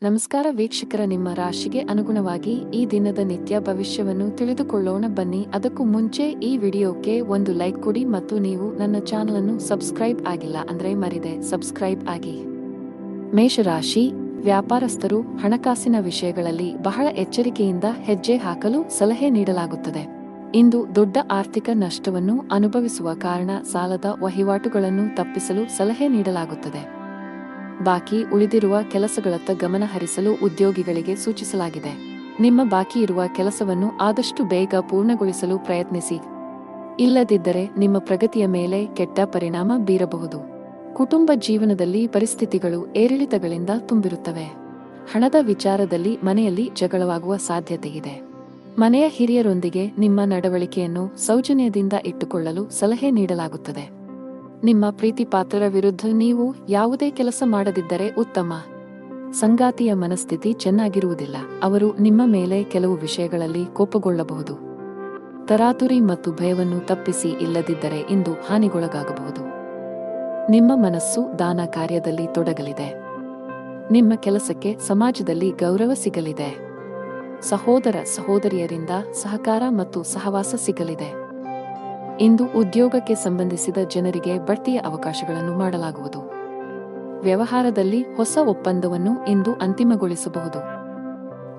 ನಮಸ್ಕಾರ ವೀಕ್ಷಕರ, ನಿಮ್ಮ ರಾಶಿಗೆ ಅನುಗುಣವಾಗಿ ಈ ದಿನದ ನಿತ್ಯ ಭವಿಷ್ಯವನ್ನು ತಿಳಿದುಕೊಳ್ಳೋಣ ಬನ್ನಿ. ಅದಕ್ಕೂ ಮುಂಚೆ ಈ ವಿಡಿಯೋಕ್ಕೆ ಒಂದು ಲೈಕ್ ಕೊಡಿ ಮತ್ತು ನೀವು ನನ್ನ ಚಾನಲ್ ಅನ್ನು ಸಬ್ಸ್ಕ್ರೈಬ್ ಆಗಿಲ್ಲ ಅಂದ್ರೆ ಮರಿದೆ ಸಬ್ಸ್ಕ್ರೈಬ್ ಆಗಿ. ಮೇಷರಾಶಿ, ವ್ಯಾಪಾರಸ್ಥರು ಹಣಕಾಸಿನ ವಿಷಯಗಳಲ್ಲಿ ಬಹಳ ಎಚ್ಚರಿಕೆಯಿಂದ ಹೆಜ್ಜೆ ಹಾಕಲು ಸಲಹೆ ನೀಡಲಾಗುತ್ತದೆ. ಇಂದು ದೊಡ್ಡ ಆರ್ಥಿಕ ನಷ್ಟವನ್ನು ಅನುಭವಿಸುವ ಕಾರಣ ಸಾಲದ ವಹಿವಾಟುಗಳನ್ನು ತಪ್ಪಿಸಲು ಸಲಹೆ ನೀಡಲಾಗುತ್ತದೆ. ಬಾಕಿ ಉಳಿದಿರುವ ಕೆಲಸಗಳತ್ತ ಗಮನ ಹರಿಸಲು ಉದ್ಯೋಗಿಗಳಿಗೆ ಸೂಚಿಸಲಾಗಿದೆ. ನಿಮ್ಮ ಬಾಕಿ ಇರುವ ಕೆಲಸವನ್ನು ಆದಷ್ಟು ಬೇಗ ಪೂರ್ಣಗೊಳಿಸಲು ಪ್ರಯತ್ನಿಸಿ. ಇಲ್ಲದಿದ್ದರೆ ನಿಮ್ಮ ಪ್ರಗತಿಯ ಮೇಲೆ ಕೆಟ್ಟ ಪರಿಣಾಮ ಬೀರಬಹುದು. ಕುಟುಂಬ ಜೀವನದಲ್ಲಿ ಪರಿಸ್ಥಿತಿಗಳು ಏರಿಳಿತಗಳಿಂದ ತುಂಬಿರುತ್ತವೆ. ಹಣದ ವಿಚಾರದಲ್ಲಿ ಮನೆಯಲ್ಲಿ ಜಗಳವಾಗುವ ಸಾಧ್ಯತೆಯಿದೆ. ಮನೆಯ ಹಿರಿಯರೊಂದಿಗೆ ನಿಮ್ಮ ನಡವಳಿಕೆಯನ್ನು ಸೌಜನ್ಯದಿಂದ ಇಟ್ಟುಕೊಳ್ಳಲು ಸಲಹೆ ನೀಡಲಾಗುತ್ತದೆ. ನಿಮ್ಮ ಪ್ರೀತಿಪಾತ್ರರ ವಿರುದ್ಧ ನೀವು ಯಾವುದೇ ಕೆಲಸ ಮಾಡದಿದ್ದರೆ ಉತ್ತಮ. ಸಂಗಾತಿಯ ಮನಸ್ಥಿತಿ ಚೆನ್ನಾಗಿರುವುದಿಲ್ಲ. ಅವರು ನಿಮ್ಮ ಮೇಲೆ ಕೆಲವು ವಿಷಯಗಳಲ್ಲಿ ಕೋಪಗೊಳ್ಳಬಹುದು. ತರಾತುರಿ ಮತ್ತು ಭಯವನ್ನು ತಪ್ಪಿಸಿ, ಇಲ್ಲದಿದ್ದರೆ ಇಂದು ಹಾನಿಗೊಳಗಾಗಬಹುದು. ನಿಮ್ಮ ಮನಸ್ಸು ದಾನ ಕಾರ್ಯದಲ್ಲಿ ತೊಡಗಲಿದೆ. ನಿಮ್ಮ ಕೆಲಸಕ್ಕೆ ಸಮಾಜದಲ್ಲಿ ಗೌರವ ಸಿಗಲಿದೆ. ಸಹೋದರ ಸಹೋದರಿಯರಿಂದ ಸಹಕಾರ ಮತ್ತು ಸಹವಾಸ ಸಿಗಲಿದೆ. ಇಂದು ಉದ್ಯೋಗಕ್ಕೆ ಸಂಬಂಧಿಸಿದ ಜನರಿಗೆ ಬಡ್ತಿಯ ಅವಕಾಶಗಳನ್ನು ಮಾಡಲಾಗುವುದು. ವ್ಯವಹಾರದಲ್ಲಿ ಹೊಸ ಒಪ್ಪಂದವನ್ನು ಇಂದು ಅಂತಿಮಗೊಳಿಸಬಹುದು.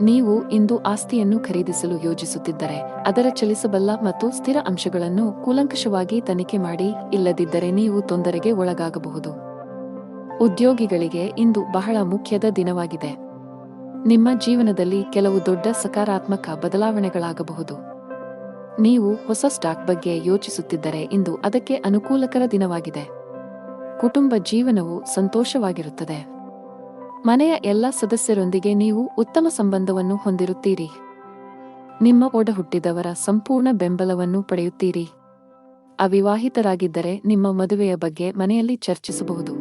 ನೀವು ಇಂದು ಆಸ್ತಿಯನ್ನು ಖರೀದಿಸಲು ಯೋಜಿಸುತ್ತಿದ್ದರೆ ಅದರ ಚಲಿಸಬಲ್ಲ ಮತ್ತು ಸ್ಥಿರ ಅಂಶಗಳನ್ನು ಕೂಲಂಕಷವಾಗಿ ತನಿಖೆ ಮಾಡಿ, ಇಲ್ಲದಿದ್ದರೆ ನೀವು ತೊಂದರೆಗೆ ಒಳಗಾಗಬಹುದು. ಉದ್ಯೋಗಿಗಳಿಗೆ ಇಂದು ಬಹಳ ಮುಖ್ಯದ ದಿನವಾಗಿದೆ. ನಿಮ್ಮ ಜೀವನದಲ್ಲಿ ಕೆಲವು ದೊಡ್ಡ ಸಕಾರಾತ್ಮಕ ಬದಲಾವಣೆಗಳಾಗಬಹುದು. ನೀವು ಹೊಸ ಸ್ಟಾಕ್ ಬಗ್ಗೆ ಯೋಚಿಸುತ್ತಿದ್ದರೆ ಇಂದು ಅದಕ್ಕೆ ಅನುಕೂಲಕರ ದಿನವಾಗಿದೆ. ಕುಟುಂಬ ಜೀವನವು ಸಂತೋಷವಾಗಿರುತ್ತದೆ. ಮನೆಯ ಎಲ್ಲ ಸದಸ್ಯರೊಂದಿಗೆ ನೀವು ಉತ್ತಮ ಸಂಬಂಧವನ್ನು ಹೊಂದಿರುತ್ತೀರಿ. ನಿಮ್ಮ ಒಡಹುಟ್ಟಿದವರ ಸಂಪೂರ್ಣ ಬೆಂಬಲವನ್ನು ಪಡೆಯುತ್ತೀರಿ. ಅವಿವಾಹಿತರಾಗಿದ್ದರೆ ನಿಮ್ಮ ಮದುವೆಯ ಬಗ್ಗೆ ಮನೆಯಲ್ಲಿ ಚರ್ಚಿಸಬಹುದು.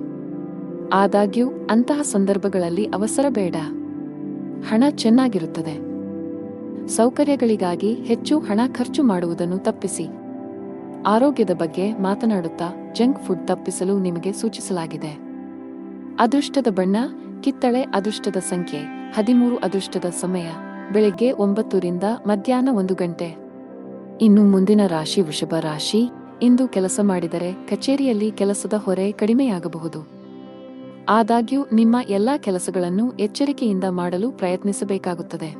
ಆದಾಗ್ಯೂ ಅಂತಹ ಸಂದರ್ಭಗಳಲ್ಲಿ ಅವಸರ ಬೇಡ. ಹಣ ಚೆನ್ನಾಗಿರುತ್ತದೆ. ಸೌಕರ್ಯಗಳಿಗಾಗಿ ಹೆಚ್ಚು ಹಣ ಖರ್ಚು ಮಾಡುವುದನ್ನು ತಪ್ಪಿಸಿ. ಆರೋಗ್ಯದ ಬಗ್ಗೆ ಮಾತನಾಡುತ್ತಾ ಜಂಕ್ ಫುಡ್ ತಪ್ಪಿಸಲು ನಿಮಗೆ ಸೂಚಿಸಲಾಗಿದೆ. ಅದೃಷ್ಟದ ಬಣ್ಣ ಕಿತ್ತಳೆ. ಅದೃಷ್ಟದ ಸಂಖ್ಯೆ 13. ಅದೃಷ್ಟದ ಸಮಯ ಬೆಳಿಗ್ಗೆ 9 ರಿಂದ ಮಧ್ಯಾಹ್ನ 1 ಗಂಟೆ. ಇನ್ನು ಮುಂದಿನ ರಾಶಿ ವೃಷಭ ರಾಶಿ. ಇಂದು ಕೆಲಸ ಮಾಡಿದರೆ ಕಚೇರಿಯಲ್ಲಿ ಕೆಲಸದ ಹೊರೆ ಕಡಿಮೆಯಾಗಬಹುದು. ಆದಾಗ್ಯೂ ನಿಮ್ಮ ಎಲ್ಲಾ ಕೆಲಸಗಳನ್ನು ಎಚ್ಚರಿಕೆಯಿಂದ ಮಾಡಲು ಪ್ರಯತ್ನಿಸಬೇಕಾಗುತ್ತದೆ.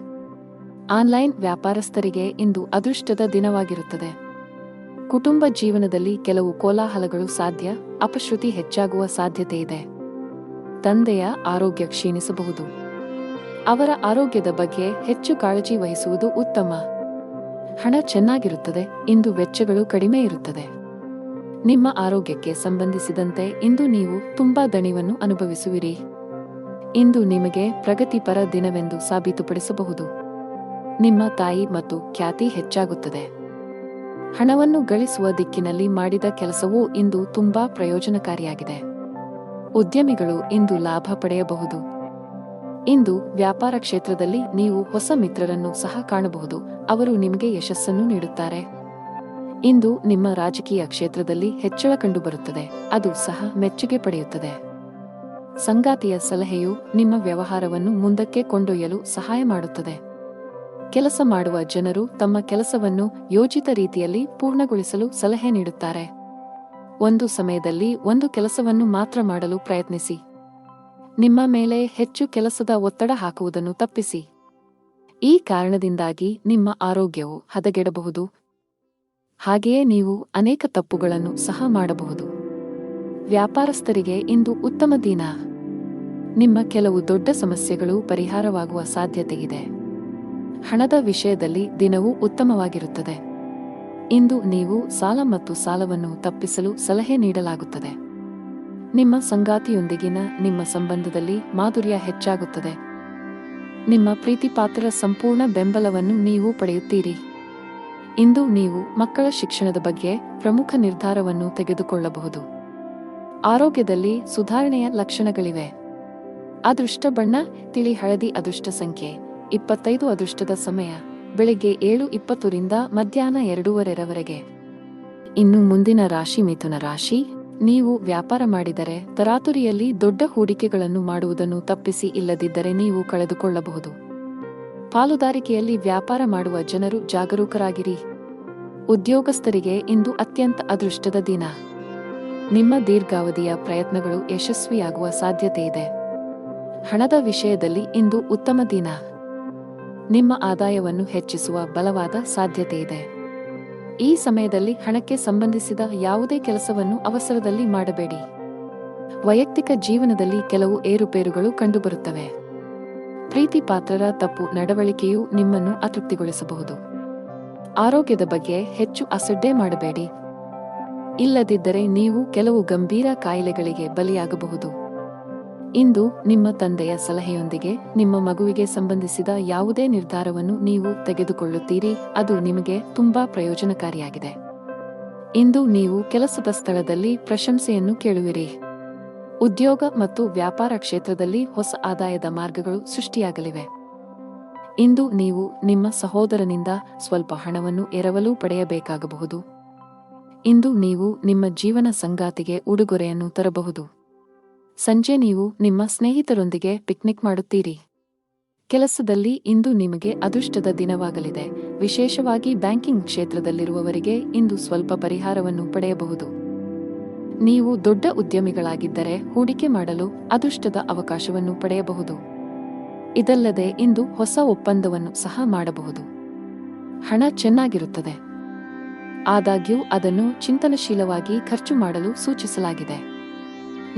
ಆನ್ಲೈನ್ ವ್ಯಾಪಾರಸ್ಥರಿಗೆ ಇಂದು ಅದೃಷ್ಟದ ದಿನವಾಗಿರುತ್ತದೆ. ಕುಟುಂಬ ಜೀವನದಲ್ಲಿ ಕೆಲವು ಕೋಲಾಹಲಗಳು ಸಾಧ್ಯ. ಅಪಶ್ರುತಿ ಹೆಚ್ಚಾಗುವ ಸಾಧ್ಯತೆಯಿದೆ. ತಂದೆಯ ಆರೋಗ್ಯ ಕ್ಷೀಣಿಸಬಹುದು. ಅವರ ಆರೋಗ್ಯದ ಬಗ್ಗೆ ಹೆಚ್ಚು ಕಾಳಜಿ ವಹಿಸುವುದು ಉತ್ತಮ. ಹಣ ಚೆನ್ನಾಗಿರುತ್ತದೆ. ಇಂದು ವೆಚ್ಚಗಳು ಕಡಿಮೆ ಇರುತ್ತದೆ. ನಿಮ್ಮ ಆರೋಗ್ಯಕ್ಕೆ ಸಂಬಂಧಿಸಿದಂತೆ ಇಂದು ನೀವು ತುಂಬಾ ದಣಿವನ್ನು ಅನುಭವಿಸುವಿರಿ. ಇಂದು ನಿಮಗೆ ಪ್ರಗತಿಪರ ದಿನವೆಂದು ಸಾಬೀತುಪಡಿಸಬಹುದು. ನಿಮ್ಮ ತಾಯಿ ಮತ್ತು ಖ್ಯಾತಿ ಹೆಚ್ಚಾಗುತ್ತದೆ. ಹಣವನ್ನು ಗಳಿಸುವ ದಿಕ್ಕಿನಲ್ಲಿ ಮಾಡಿದ ಕೆಲಸವೂ ಇಂದು ತುಂಬಾ ಪ್ರಯೋಜನಕಾರಿಯಾಗಿದೆ. ಉದ್ಯಮಿಗಳು ಇಂದು ಲಾಭ ಪಡೆಯಬಹುದು. ಇಂದು ವ್ಯಾಪಾರ ಕ್ಷೇತ್ರದಲ್ಲಿ ನೀವು ಹೊಸ ಮಿತ್ರರನ್ನು ಸಹ ಕಾಣಬಹುದು. ಅವರು ನಿಮಗೆ ಯಶಸ್ಸನ್ನು ನೀಡುತ್ತಾರೆ. ಇಂದು ನಿಮ್ಮ ರಾಜಕೀಯ ಕ್ಷೇತ್ರದಲ್ಲಿ ಹೆಚ್ಚಳ ಕಂಡುಬರುತ್ತದೆ. ಅದು ಸಹ ಮೆಚ್ಚುಗೆ ಪಡೆಯುತ್ತದೆ. ಸಂಗಾತಿಯ ಸಲಹೆಯು ನಿಮ್ಮ ವ್ಯವಹಾರವನ್ನು ಮುಂದಕ್ಕೆ ಕೊಂಡೊಯ್ಯಲು ಸಹಾಯ ಮಾಡುತ್ತದೆ. ಕೆಲಸ ಮಾಡುವ ಜನರು ತಮ್ಮ ಕೆಲಸವನ್ನು ಯೋಜಿತ ರೀತಿಯಲ್ಲಿ ಪೂರ್ಣಗೊಳಿಸಲು ಸಲಹೆ ನೀಡುತ್ತಾರೆ. ಒಂದು ಸಮಯದಲ್ಲಿ ಒಂದು ಕೆಲಸವನ್ನು ಮಾತ್ರ ಮಾಡಲು ಪ್ರಯತ್ನಿಸಿ. ನಿಮ್ಮ ಮೇಲೆ ಹೆಚ್ಚು ಕೆಲಸದ ಒತ್ತಡ ಹಾಕುವುದನ್ನು ತಪ್ಪಿಸಿ. ಈ ಕಾರಣದಿಂದಾಗಿ ನಿಮ್ಮ ಆರೋಗ್ಯವು ಹದಗೆಡಬಹುದು. ಹಾಗೆಯೇ ನೀವು ಅನೇಕ ತಪ್ಪುಗಳನ್ನು ಸಹ ಮಾಡಬಹುದು. ವ್ಯಾಪಾರಸ್ಥರಿಗೆ ಇಂದು ಉತ್ತಮ ದಿನ. ನಿಮ್ಮ ಕೆಲವು ದೊಡ್ಡ ಸಮಸ್ಯೆಗಳು ಪರಿಹಾರವಾಗುವ ಸಾಧ್ಯತೆಯಿದೆ. ಹಣದ ವಿಷಯದಲ್ಲಿ ದಿನವೂ ಉತ್ತಮವಾಗಿರುತ್ತದೆ. ಇಂದು ನೀವು ಸಾಲ ಮತ್ತು ಸಾಲವನ್ನು ತಪ್ಪಿಸಲು ಸಲಹೆ ನೀಡಲಾಗುತ್ತದೆ. ನಿಮ್ಮ ಸಂಗಾತಿಯೊಂದಿಗಿನ ನಿಮ್ಮ ಸಂಬಂಧದಲ್ಲಿ ಮಾಧುರ್ಯ ಹೆಚ್ಚಾಗುತ್ತದೆ. ನಿಮ್ಮ ಪ್ರೀತಿಪಾತ್ರರ ಸಂಪೂರ್ಣ ಬೆಂಬಲವನ್ನು ನೀವು ಪಡೆಯುತ್ತೀರಿ. ಇಂದು ನೀವು ಮಕ್ಕಳ ಶಿಕ್ಷಣದ ಬಗ್ಗೆ ಪ್ರಮುಖ ನಿರ್ಧಾರವನ್ನು ತೆಗೆದುಕೊಳ್ಳಬಹುದು. ಆರೋಗ್ಯದಲ್ಲಿ ಸುಧಾರಣೆಯ ಲಕ್ಷಣಗಳಿವೆ. ಅದೃಷ್ಟ ಬಣ್ಣ ತಿಳಿ ಹಳದಿ. ಅದೃಷ್ಟ ಸಂಖ್ಯೆ 25. ಅದೃಷ್ಟದ ಸಮಯ ಬೆಳಿಗ್ಗೆ 7:20 ರಿಂದ ಮಧ್ಯಾಹ್ನ 2:30 ರವರೆಗೆ. ಇನ್ನು ಮುಂದಿನ ರಾಶಿ ಮಿಥುನ ರಾಶಿ. ನೀವು ವ್ಯಾಪಾರ ಮಾಡಿದರೆ ತರಾತುರಿಯಲ್ಲಿ ದೊಡ್ಡ ಹೂಡಿಕೆಗಳನ್ನು ಮಾಡುವುದನ್ನು ತಪ್ಪಿಸಿ, ಇಲ್ಲದಿದ್ದರೆ ನೀವು ಕಳೆದುಕೊಳ್ಳಬಹುದು. ಪಾಲುದಾರಿಕೆಯಲ್ಲಿ ವ್ಯಾಪಾರ ಮಾಡುವ ಜನರು ಜಾಗರೂಕರಾಗಿರಿ. ಉದ್ಯೋಗಸ್ಥರಿಗೆ ಇಂದು ಅತ್ಯಂತ ಅದೃಷ್ಟದ ದಿನ. ನಿಮ್ಮ ದೀರ್ಘಾವಧಿಯ ಪ್ರಯತ್ನಗಳು ಯಶಸ್ವಿಯಾಗುವ ಸಾಧ್ಯತೆಯಿದೆ. ಹಣದ ವಿಷಯದಲ್ಲಿ ಇಂದು ಉತ್ತಮ ದಿನ. ನಿಮ್ಮ ಆದಾಯವನ್ನು ಹೆಚ್ಚಿಸುವ ಬಲವಾದ ಸಾಧ್ಯತೆಯಿದೆ. ಈ ಸಮಯದಲ್ಲಿ ಹಣಕ್ಕೆ ಸಂಬಂಧಿಸಿದ ಯಾವುದೇ ಕೆಲಸವನ್ನು ಅವಸರದಲ್ಲಿ ಮಾಡಬೇಡಿ. ವೈಯಕ್ತಿಕ ಜೀವನದಲ್ಲಿ ಕೆಲವು ಏರುಪೇರುಗಳು ಕಂಡುಬರುತ್ತವೆ. ಪ್ರೀತಿ ಪಾತ್ರರ ತಪ್ಪು ನಡವಳಿಕೆಯು ನಿಮ್ಮನ್ನು ಅತೃಪ್ತಿಗೊಳಿಸಬಹುದು. ಆರೋಗ್ಯದ ಬಗ್ಗೆ ಹೆಚ್ಚು ಅಸಡ್ಡೆ ಮಾಡಬೇಡಿ. ಇಲ್ಲದಿದ್ದರೆ ನೀವು ಕೆಲವು ಗಂಭೀರ ಕಾಯಿಲೆಗಳಿಗೆ ಬಲಿಯಾಗಬಹುದು. ಇಂದು ನಿಮ್ಮ ತಂದೆಯ ಸಲಹೆಯೊಂದಿಗೆ ನಿಮ್ಮ ಮಗುವಿಗೆ ಸಂಬಂಧಿಸಿದ ಯಾವುದೇ ನಿರ್ಧಾರವನ್ನು ನೀವು ತೆಗೆದುಕೊಳ್ಳುತ್ತೀರಿ, ಅದು ನಿಮಗೆ ತುಂಬಾ ಪ್ರಯೋಜನಕಾರಿಯಾಗಿದೆ. ಇಂದು ನೀವು ಕೆಲಸದ ಸ್ಥಳದಲ್ಲಿ ಪ್ರಶಂಸೆಯನ್ನು ಕೇಳುವಿರಿ. ಉದ್ಯೋಗ ಮತ್ತು ವ್ಯಾಪಾರ ಕ್ಷೇತ್ರದಲ್ಲಿ ಹೊಸ ಆದಾಯದ ಮಾರ್ಗಗಳು ಸೃಷ್ಟಿಯಾಗಲಿವೆ. ಇಂದು ನೀವು ನಿಮ್ಮ ಸಹೋದರನಿಂದ ಸ್ವಲ್ಪ ಹಣವನ್ನು ಎರವಲು ಪಡೆಯಬೇಕಾಗಬಹುದು. ಇಂದು ನೀವು ನಿಮ್ಮ ಜೀವನ ಸಂಗಾತಿಗೆ ಉಡುಗೊರೆಯನ್ನು ತರಬಹುದು. ಸಂಜೆ ನೀವು ನಿಮ್ಮ ಸ್ನೇಹಿತರೊಂದಿಗೆ ಪಿಕ್ನಿಕ್ ಮಾಡುತ್ತೀರಿ. ಕೆಲಸದಲ್ಲಿ ಇಂದು ನಿಮಗೆ ಅದೃಷ್ಟದ ದಿನವಾಗಲಿದೆ. ವಿಶೇಷವಾಗಿ ಬ್ಯಾಂಕಿಂಗ್ ಕ್ಷೇತ್ರದಲ್ಲಿರುವವರಿಗೆ ಇಂದು ಸ್ವಲ್ಪ ಪರಿಹಾರವನ್ನು ಪಡೆಯಬಹುದು. ನೀವು ದೊಡ್ಡ ಉದ್ಯಮಿಗಳಾಗಿದ್ದರೆ ಹೂಡಿಕೆ ಮಾಡಲು ಅದೃಷ್ಟದ ಅವಕಾಶವನ್ನು ಪಡೆಯಬಹುದು. ಇದಲ್ಲದೆ ಇಂದು ಹೊಸ ಒಪ್ಪಂದವನ್ನು ಸಹ ಮಾಡಬಹುದು. ಹಣ ಚೆನ್ನಾಗಿರುತ್ತದೆ. ಆದಾಗ್ಯೂ ಅದನ್ನು ಚಿಂತನಶೀಲವಾಗಿ ಖರ್ಚು ಮಾಡಲು ಸೂಚಿಸಲಾಗಿದೆ.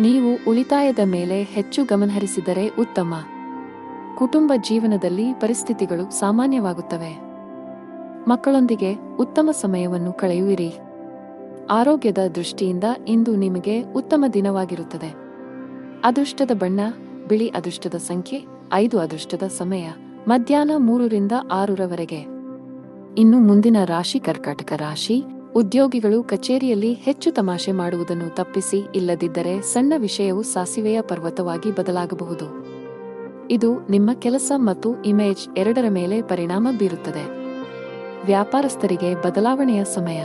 ನೀವು ಉಳಿತಾಯದ ಮೇಲೆ ಹೆಚ್ಚು ಗಮನಹರಿಸಿದರೆ ಉತ್ತಮ. ಕುಟುಂಬ ಜೀವನದಲ್ಲಿ ಪರಿಸ್ಥಿತಿಗಳು ಸಾಮಾನ್ಯವಾಗುತ್ತವೆ. ಮಕ್ಕಳೊಂದಿಗೆ ಉತ್ತಮ ಸಮಯವನ್ನು ಕಳೆಯುವಿರಿ. ಆರೋಗ್ಯದ ದೃಷ್ಟಿಯಿಂದ ಇಂದು ನಿಮಗೆ ಉತ್ತಮ ದಿನವಾಗಿರುತ್ತದೆ. ಅದೃಷ್ಟದ ಬಣ್ಣ ಬಿಳಿ. ಅದೃಷ್ಟದ ಸಂಖ್ಯೆ 5. ಅದೃಷ್ಟದ ಸಮಯ ಮಧ್ಯಾಹ್ನ 3 ರಿಂದ 6 ರವರೆಗೆ. ಇನ್ನು ಮುಂದಿನ ರಾಶಿ ಕರ್ಕಾಟಕ ರಾಶಿ. ಉದ್ಯೋಗಿಗಳು ಕಚೇರಿಯಲ್ಲಿ ಹೆಚ್ಚು ತಮಾಷೆ ಮಾಡುವುದನ್ನು ತಪ್ಪಿಸಿ, ಇಲ್ಲದಿದ್ದರೆ ಸಣ್ಣ ವಿಷಯವು ಸಾಸಿವೆಯ ಪರ್ವತವಾಗಿ ಬದಲಾಗಬಹುದು. ಇದು ನಿಮ್ಮ ಕೆಲಸ ಮತ್ತು ಇಮೇಜ್ ಎರಡರ ಮೇಲೆ ಪರಿಣಾಮ ಬೀರುತ್ತದೆ. ವ್ಯಾಪಾರಸ್ಥರಿಗೆ ಬದಲಾವಣೆಯ ಸಮಯ.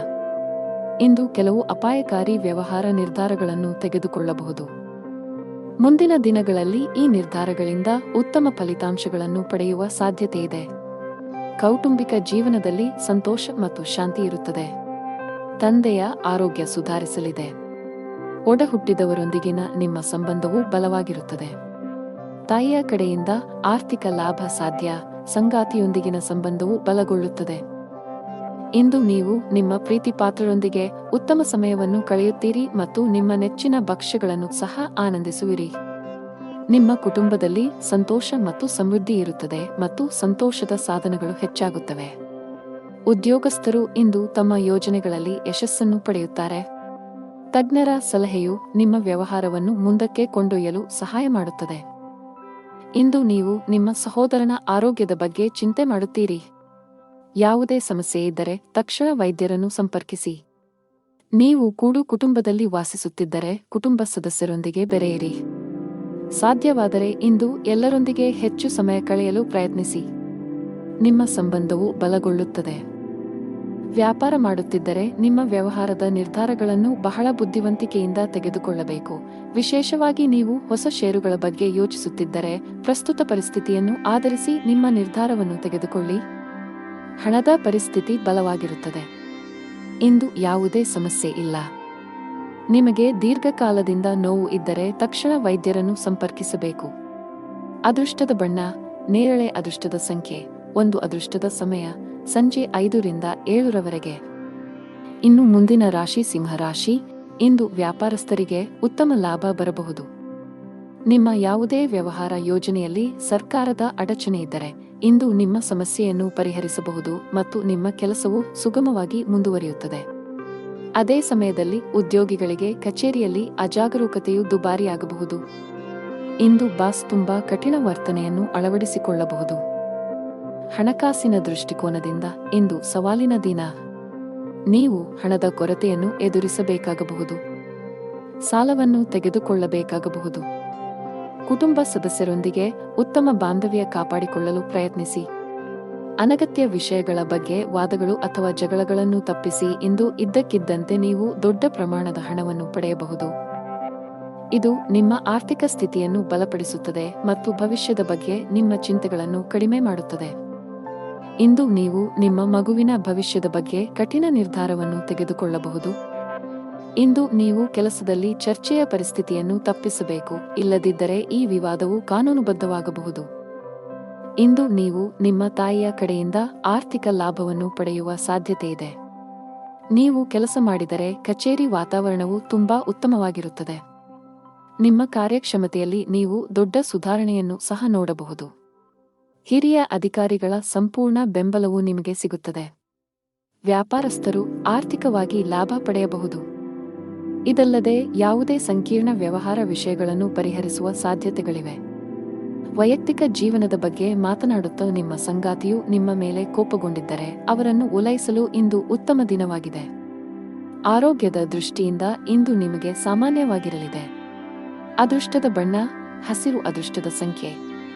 ಇಂದು ಕೆಲವು ಅಪಾಯಕಾರಿ ವ್ಯವಹಾರ ನಿರ್ಧಾರಗಳನ್ನು ತೆಗೆದುಕೊಳ್ಳಬಹುದು. ಮುಂದಿನ ದಿನಗಳಲ್ಲಿ ಈ ನಿರ್ಧಾರಗಳಿಂದ ಉತ್ತಮ ಫಲಿತಾಂಶಗಳನ್ನು ಪಡೆಯುವ ಸಾಧ್ಯತೆಯಿದೆ. ಕೌಟುಂಬಿಕ ಜೀವನದಲ್ಲಿ ಸಂತೋಷ ಮತ್ತು ಶಾಂತಿ ಇರುತ್ತದೆ. ತಂದೆಯ ಆರೋಗ್ಯ ಸುಧಾರಿಸಲಿದೆ. ಒಡಹುಟ್ಟಿದವರೊಂದಿಗಿನ ನಿಮ್ಮ ಸಂಬಂಧವು ಬಲವಾಗಿರುತ್ತದೆ. ತಾಯಿಯ ಕಡೆಯಿಂದ ಆರ್ಥಿಕ ಲಾಭ ಸಾಧ್ಯ. ಸಂಗಾತಿಯೊಂದಿಗಿನ ಸಂಬಂಧವು ಬಲಗೊಳ್ಳುತ್ತದೆ. ಇಂದು ನೀವು ನಿಮ್ಮ ಪ್ರೀತಿಪಾತ್ರರೊಂದಿಗೆ ಉತ್ತಮ ಸಮಯವನ್ನು ಕಳೆಯುತ್ತೀರಿ ಮತ್ತು ನಿಮ್ಮ ನೆಚ್ಚಿನ ಭಕ್ಷ್ಯಗಳನ್ನು ಸಹ ಆನಂದಿಸುವಿರಿ. ನಿಮ್ಮ ಕುಟುಂಬದಲ್ಲಿ ಸಂತೋಷ ಮತ್ತು ಸಮೃದ್ಧಿ ಇರುತ್ತದೆ ಮತ್ತು ಸಂತೋಷದ ಸಾಧನಗಳು ಹೆಚ್ಚಾಗುತ್ತವೆ. ಉದ್ಯೋಗಸ್ಥರು ಇಂದು ತಮ್ಮ ಯೋಜನೆಗಳಲ್ಲಿ ಯಶಸ್ಸನ್ನು ಪಡೆಯುತ್ತಾರೆ. ತಜ್ಞರ ಸಲಹೆಯು ನಿಮ್ಮ ವ್ಯವಹಾರವನ್ನು ಮುಂದಕ್ಕೆ ಕೊಂಡೊಯ್ಯಲು ಸಹಾಯ ಮಾಡುತ್ತದೆ. ಇಂದು ನೀವು ನಿಮ್ಮ ಸಹೋದರನ ಆರೋಗ್ಯದ ಬಗ್ಗೆ ಚಿಂತೆ ಮಾಡುತ್ತೀರಿ. ಯಾವುದೇ ಸಮಸ್ಯೆ ಇದ್ದರೆ ತಕ್ಷಣ ವೈದ್ಯರನ್ನು ಸಂಪರ್ಕಿಸಿ. ನೀವು ಕೂಡು ಕುಟುಂಬದಲ್ಲಿ ವಾಸಿಸುತ್ತಿದ್ದರೆ ಕುಟುಂಬ ಸದಸ್ಯರೊಂದಿಗೆ ಬೆರೆಯಿರಿ. ಸಾಧ್ಯವಾದರೆ ಇಂದು ಎಲ್ಲರೊಂದಿಗೆ ಹೆಚ್ಚು ಸಮಯ ಕಳೆಯಲು ಪ್ರಯತ್ನಿಸಿ. ನಿಮ್ಮ ಸಂಬಂಧವು ಬಲಗೊಳ್ಳುತ್ತದೆ. ವ್ಯಾಪಾರ ಮಾಡುತ್ತಿದ್ದರೆ ನಿಮ್ಮ ವ್ಯವಹಾರದ ನಿರ್ಧಾರಗಳನ್ನು ಬಹಳ ಬುದ್ಧಿವಂತಿಕೆಯಿಂದ ತೆಗೆದುಕೊಳ್ಳಬೇಕು. ವಿಶೇಷವಾಗಿ ನೀವು ಹೊಸ ಷೇರುಗಳ ಬಗ್ಗೆ ಯೋಚಿಸುತ್ತಿದ್ದರೆ ಪ್ರಸ್ತುತ ಪರಿಸ್ಥಿತಿಯನ್ನು ಆಧರಿಸಿ ನಿಮ್ಮ ನಿರ್ಧಾರವನ್ನು ತೆಗೆದುಕೊಳ್ಳಿ. ಹಣದ ಪರಿಸ್ಥಿತಿ ಬಲವಾಗಿರುತ್ತದೆ. ಇಂದು ಯಾವುದೇ ಸಮಸ್ಯೆ ಇಲ್ಲ. ನಿಮಗೆ ದೀರ್ಘಕಾಲದಿಂದ ನೋವು ಇದ್ದರೆ ತಕ್ಷಣ ವೈದ್ಯರನ್ನು ಸಂಪರ್ಕಿಸಬೇಕು. ಅದೃಷ್ಟದ ಬಣ್ಣ ನೇರಳೆ. ಅದೃಷ್ಟದ ಸಂಖ್ಯೆ 1. ಅದೃಷ್ಟದ ಸಮಯ ಸಂಜೆ 5 ರಿಂದ 7 ರವರೆಗೆ. ಇನ್ನು ಮುಂದಿನ ರಾಶಿ ಸಿಂಹರಾಶಿ. ಇಂದು ವ್ಯಾಪಾರಸ್ಥರಿಗೆ ಉತ್ತಮ ಲಾಭ ಬರಬಹುದು. ನಿಮ್ಮ ಯಾವುದೇ ವ್ಯವಹಾರ ಯೋಜನೆಯಲ್ಲಿ ಸರ್ಕಾರದ ಅಡಚಣೆ ಇದ್ದರೆ ಇಂದು ನಿಮ್ಮ ಸಮಸ್ಯೆಯನ್ನು ಪರಿಹರಿಸಬಹುದು ಮತ್ತು ನಿಮ್ಮ ಕೆಲಸವು ಸುಗಮವಾಗಿ ಮುಂದುವರಿಯುತ್ತದೆ. ಅದೇ ಸಮಯದಲ್ಲಿ ಉದ್ಯೋಗಿಗಳಿಗೆ ಕಚೇರಿಯಲ್ಲಿ ಅಜಾಗರೂಕತೆಯು ದುಬಾರಿಯಾಗಬಹುದು. ಇಂದು ಬಾಸ್ ತುಂಬಾ ಕಠಿಣ ವರ್ತನೆಯನ್ನು ಅಳವಡಿಸಿಕೊಳ್ಳಬಹುದು. ಹಣಕಾಸಿನ ದೃಷ್ಟಿಕೋನದಿಂದ ಇಂದು ಸವಾಲಿನ ದಿನ. ನೀವು ಹಣದ ಕೊರತೆಯನ್ನು ಎದುರಿಸಬೇಕಾಗಬಹುದು. ಸಾಲವನ್ನು ತೆಗೆದುಕೊಳ್ಳಬೇಕಾಗಬಹುದು. ಕುಟುಂಬ ಸದಸ್ಯರೊಂದಿಗೆ ಉತ್ತಮ ಬಾಂಧವ್ಯ ಕಾಪಾಡಿಕೊಳ್ಳಲು ಪ್ರಯತ್ನಿಸಿ. ಅನಗತ್ಯ ವಿಷಯಗಳ ಬಗ್ಗೆ ವಾದಗಳು ಅಥವಾ ಜಗಳಗಳನ್ನು ತಪ್ಪಿಸಿ. ಇಂದು ಇದ್ದಕ್ಕಿದ್ದಂತೆ ನೀವು ದೊಡ್ಡ ಪ್ರಮಾಣದ ಹಣವನ್ನು ಪಡೆಯಬಹುದು. ಇದು ನಿಮ್ಮ ಆರ್ಥಿಕ ಸ್ಥಿತಿಯನ್ನು ಬಲಪಡಿಸುತ್ತದೆ ಮತ್ತು ಭವಿಷ್ಯದ ಬಗ್ಗೆ ನಿಮ್ಮ ಚಿಂತೆಗಳನ್ನು ಕಡಿಮೆ ಮಾಡುತ್ತದೆ. ಇಂದು ನೀವು ನಿಮ್ಮ ಮಗುವಿನ ಭವಿಷ್ಯದ ಬಗ್ಗೆ ಕಠಿಣ ನಿರ್ಧಾರವನ್ನು ತೆಗೆದುಕೊಳ್ಳಬಹುದು. ಇಂದು ನೀವು ಕೆಲಸದಲ್ಲಿ ಚರ್ಚೆಯ ಪರಿಸ್ಥಿತಿಯನ್ನು ತಪ್ಪಿಸಬೇಕು, ಇಲ್ಲದಿದ್ದರೆ ಈ ವಿವಾದವು ಕಾನೂನುಬದ್ಧವಾಗಬಹುದು. ಇಂದು ನೀವು ನಿಮ್ಮ ತಾಯಿಯ ಕಡೆಯಿಂದ ಆರ್ಥಿಕ ಲಾಭವನ್ನು ಪಡೆಯುವ ಸಾಧ್ಯತೆಯಿದೆ. ನೀವು ಕೆಲಸ ಮಾಡಿದರೆ ಕಚೇರಿ ವಾತಾವರಣವು ತುಂಬಾ ಉತ್ತಮವಾಗಿರುತ್ತದೆ. ನಿಮ್ಮ ಕಾರ್ಯಕ್ಷಮತೆಯಲ್ಲಿ ನೀವು ದೊಡ್ಡ ಸುಧಾರಣೆಯನ್ನು ಸಹ ನೋಡಬಹುದು. ಹಿರಿಯ ಅಧಿಕಾರಿಗಳ ಸಂಪೂರ್ಣ ಬೆಂಬಲವು ನಿಮಗೆ ಸಿಗುತ್ತದೆ. ವ್ಯಾಪಾರಸ್ಥರು ಆರ್ಥಿಕವಾಗಿ ಲಾಭ ಪಡೆಯಬಹುದು. ಇದಲ್ಲದೆ ಯಾವುದೇ ಸಂಕೀರ್ಣ ವ್ಯವಹಾರ ವಿಷಯಗಳನ್ನು ಪರಿಹರಿಸುವ ಸಾಧ್ಯತೆಗಳಿವೆ. ವೈಯಕ್ತಿಕ ಜೀವನದ ಬಗ್ಗೆ ಮಾತನಾಡುತ್ತಾ ನಿಮ್ಮ ಸಂಗಾತಿಯು ನಿಮ್ಮ ಮೇಲೆ ಕೋಪಗೊಂಡಿದ್ದರೆ ಅವರನ್ನು ಓಲೈಸಲು ಇಂದು ಉತ್ತಮ ದಿನವಾಗಿದೆ. ಆರೋಗ್ಯದ ದೃಷ್ಟಿಯಿಂದ ಇಂದು ನಿಮಗೆ ಸಾಮಾನ್ಯವಾಗಿರಲಿದೆ. ಅದೃಷ್ಟದ ಬಣ್ಣ ಹಸಿರು. ಅದೃಷ್ಟದ ಸಂಖ್ಯೆ